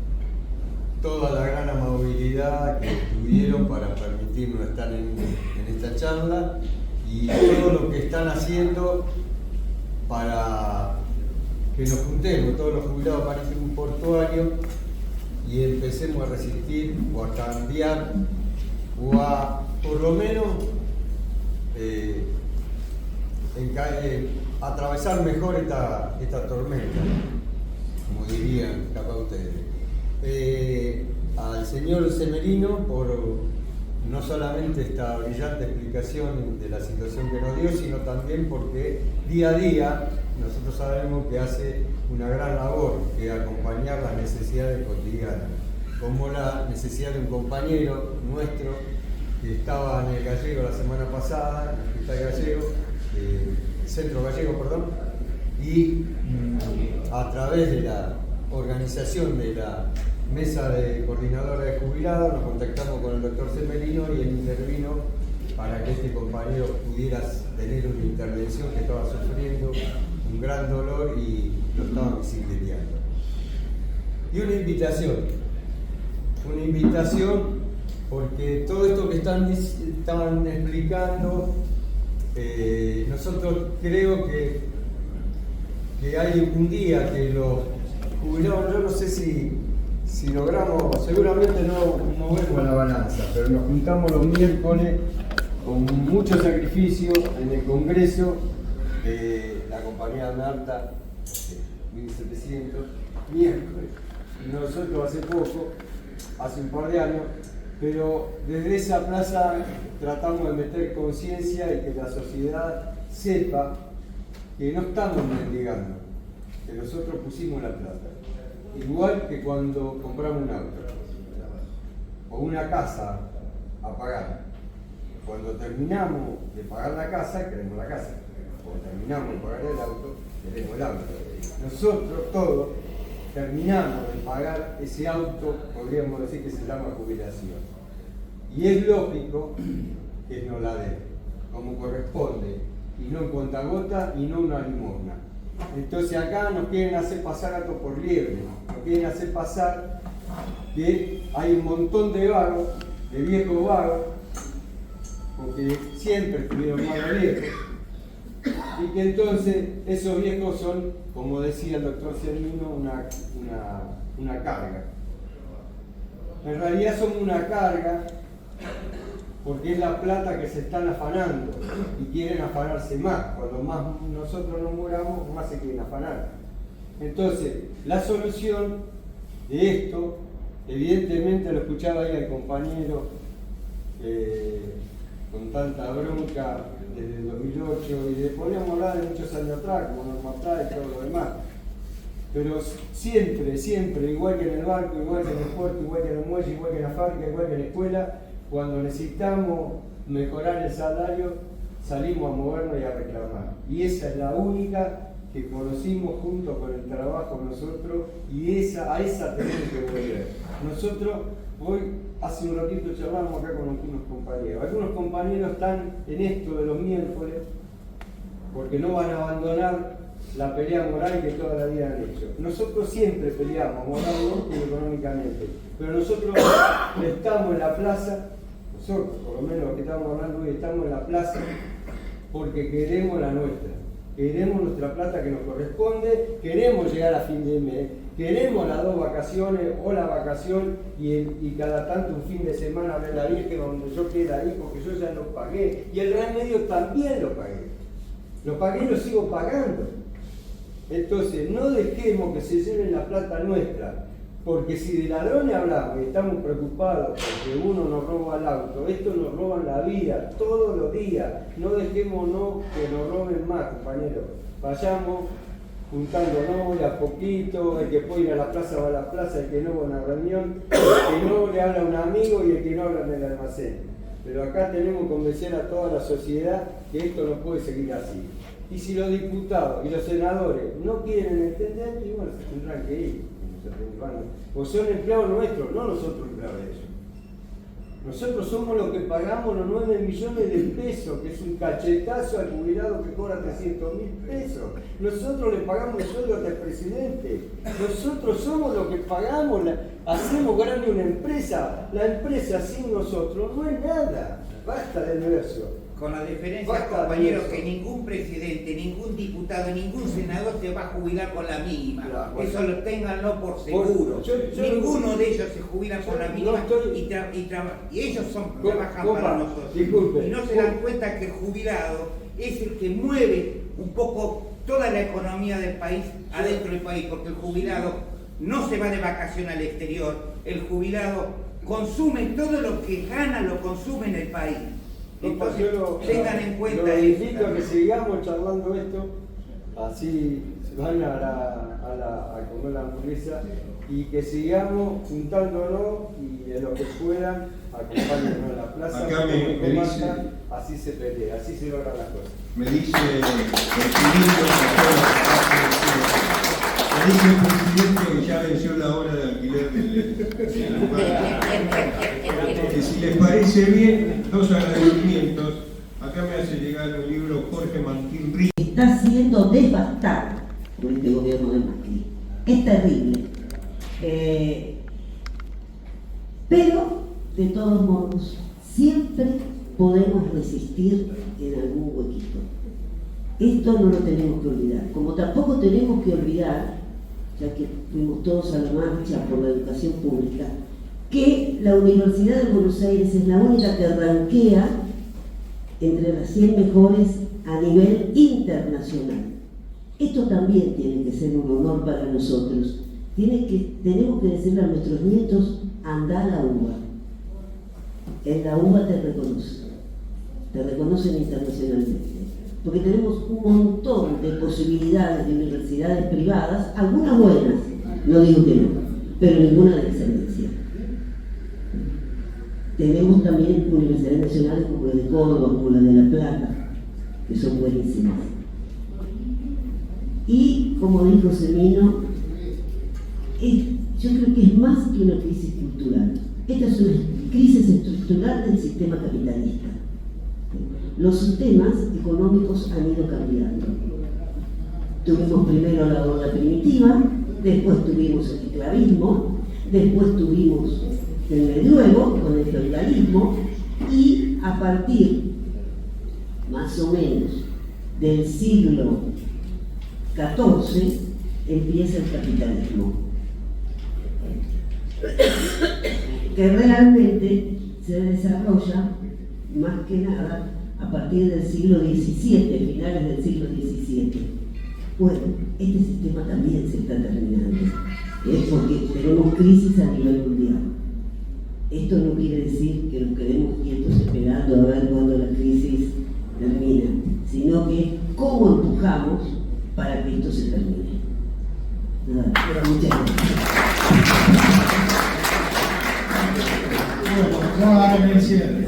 toda la gran amabilidad que tuvieron para permitirnos estar en esta charla y todo lo que están haciendo para que nos juntemos todos los jubilados marítimos portuarios y empecemos a resistir o a cambiar o a por lo menos atravesar mejor esta tormenta, como dirían capaz ustedes. Al señor Semerino por no solamente esta brillante explicación de la situación que nos dio, sino también porque día a día nosotros sabemos que hace una gran labor que acompañar las necesidades cotidianas, como la necesidad de un compañero nuestro que estaba en el Gallego la semana pasada, en el Hospital Gallego, Centro Gallego, perdón, y a través de la organización de la Mesa de Coordinadora de Jubilados nos contactamos con el doctor Semerino y él intervino para que este compañero pudiera tener una intervención que estaba sufriendo un gran dolor y lo estaban bicicleteando. Y una invitación porque todo esto que estaban explicando, nosotros creo que hay un día que los jubilados, yo no sé si logramos, seguramente no movemos la balanza, pero nos juntamos los miércoles con mucho sacrificio en el Congreso de la compañía Narta, 1700, miércoles. Y nosotros hace un par de años, pero desde esa plaza tratamos de meter conciencia y que la sociedad sepa que no estamos mendigando, que nosotros pusimos la plata. Igual que cuando compramos un auto o una casa a pagar. Cuando terminamos de pagar la casa, queremos la casa. Cuando terminamos de pagar el auto, queremos el auto. Nosotros todos terminamos de pagar ese auto, podríamos decir que se llama jubilación. Y es lógico que nos la den, como corresponde, y no en cuentagota y no una limosna. Entonces acá nos quieren hacer pasar gato por liebre, nos quieren hacer pasar que hay un montón de vagos, de viejos vagos, porque siempre estuvieron más viejos, y que entonces esos viejos son, como decía el doctor Semerino, una carga. En realidad son una carga porque es la plata que se están afanando y quieren afanarse más. Cuando más nosotros nos muramos, más se quieren afanar. Entonces, la solución de esto, evidentemente lo escuchaba ahí al compañero con tanta bronca desde el 2008 y le podríamos hablar de muchos años atrás, como Norma Plata y todo lo demás. Pero siempre, igual que en el barco, igual que en el puerto, igual que en el muelle, igual que en la fábrica, igual que en la escuela, cuando necesitamos mejorar el salario, salimos a movernos y a reclamar. Y esa es la única que conocimos junto con el trabajo nosotros, y a esa tenemos que volver. Nosotros hoy, hace un ratito charlamos acá con algunos compañeros. Algunos compañeros están en esto de los miércoles porque no van a abandonar la pelea moral que toda la vida han hecho. Nosotros siempre peleamos moralmente y económicamente, pero nosotros estamos en la plaza, nosotros, por lo menos los que estamos hablando hoy, estamos en la plaza porque queremos la nuestra, queremos nuestra plata que nos corresponde, queremos llegar a fin de mes, queremos las 2 vacaciones o la vacación y cada tanto un fin de semana ver la Virgen donde yo quiera ahí porque yo ya lo pagué, y el Real Medio también lo pagué y lo sigo pagando. Entonces no dejemos que se lleven la plata nuestra, porque si de ladrones hablamos y estamos preocupados porque uno nos roba el auto, esto nos roban la vida todos los días. No dejemos que nos roben más, compañeros. Vayamos juntándonos de a poquito, el que puede ir a la plaza va a la plaza, el que no va a una reunión, el que no le habla a un amigo y el que no habla en el almacén. Pero acá tenemos que convencer a toda la sociedad que esto no puede seguir así. Y si los diputados y los senadores no quieren entender, y bueno, se tendrán que ir. Pues son empleados nuestros, no nosotros empleados de ellos. Nosotros somos los que pagamos los 9 millones de pesos, que es un cachetazo al jubilado que cobra 300.000 pesos. Nosotros le pagamos el sueldo al presidente. Nosotros somos los que pagamos, hacemos grande una empresa. La empresa sin nosotros no es nada. Basta del verso. Con la diferencia, compañeros, que ningún presidente, ningún diputado, ningún senador se va a jubilar con la mínima. Claro, eso lo ténganlo por seguro. Ninguno de ellos se jubila con la mínima y ellos trabajan para nosotros. Disculpe, y no se dan cuenta que el jubilado es el que mueve un poco toda la economía del país adentro del país, porque el jubilado no se va de vacación al exterior, el jubilado consume todo lo que gana, lo consume en el país. Entonces, tengan en cuenta eso. Invito a que sigamos charlando esto, así van a comer la hamburguesa, y que sigamos juntándonos y de lo que puedan, acompáñenos a la plaza, acá me dice, así se pelea, así se logran las cosas. Me dice el presidente que ya venció la hora de alquiler del lugar. Que si les parece bien, 2 agradecimientos. Acá me hace llegar un libro Jorge Martín Ríos. Está siendo devastado por este gobierno de Macri. Es terrible. Pero, de todos modos, siempre podemos resistir en algún huequito. Esto no lo tenemos que olvidar. Como tampoco tenemos que olvidar, ya que fuimos todos a la marcha por la educación pública, que la Universidad de Buenos Aires es la única que ranquea entre las 100 mejores a nivel internacional. Esto también tiene que ser un honor para nosotros. Tenemos que decirle a nuestros nietos, anda a la UBA. En la UBA te reconocen internacionalmente. Porque tenemos un montón de posibilidades de universidades privadas, algunas buenas, no digo que no, pero ninguna de excelencia. Tenemos también universidades nacionales como la de Córdoba, como la de La Plata, que son buenísimas. Y, como dijo Semino, yo creo que es más que una crisis cultural. Esta es una crisis estructural del sistema capitalista. Los sistemas económicos han ido cambiando. Tuvimos primero la horda primitiva, después tuvimos el esclavismo, después tuvimos el medioevo con el feudalismo, y a partir más o menos del siglo XIV empieza el capitalismo, que realmente se desarrolla más que nada a partir del siglo XVII, finales del siglo XVII. Bueno, este sistema también se está terminando, es porque tenemos crisis a nivel mundial. Esto no quiere decir que nos quedemos quietos esperando a ver cuándo la crisis termina, sino que cómo empujamos para que esto se termine. Nada, muchas gracias. Bueno, ya en el cierre.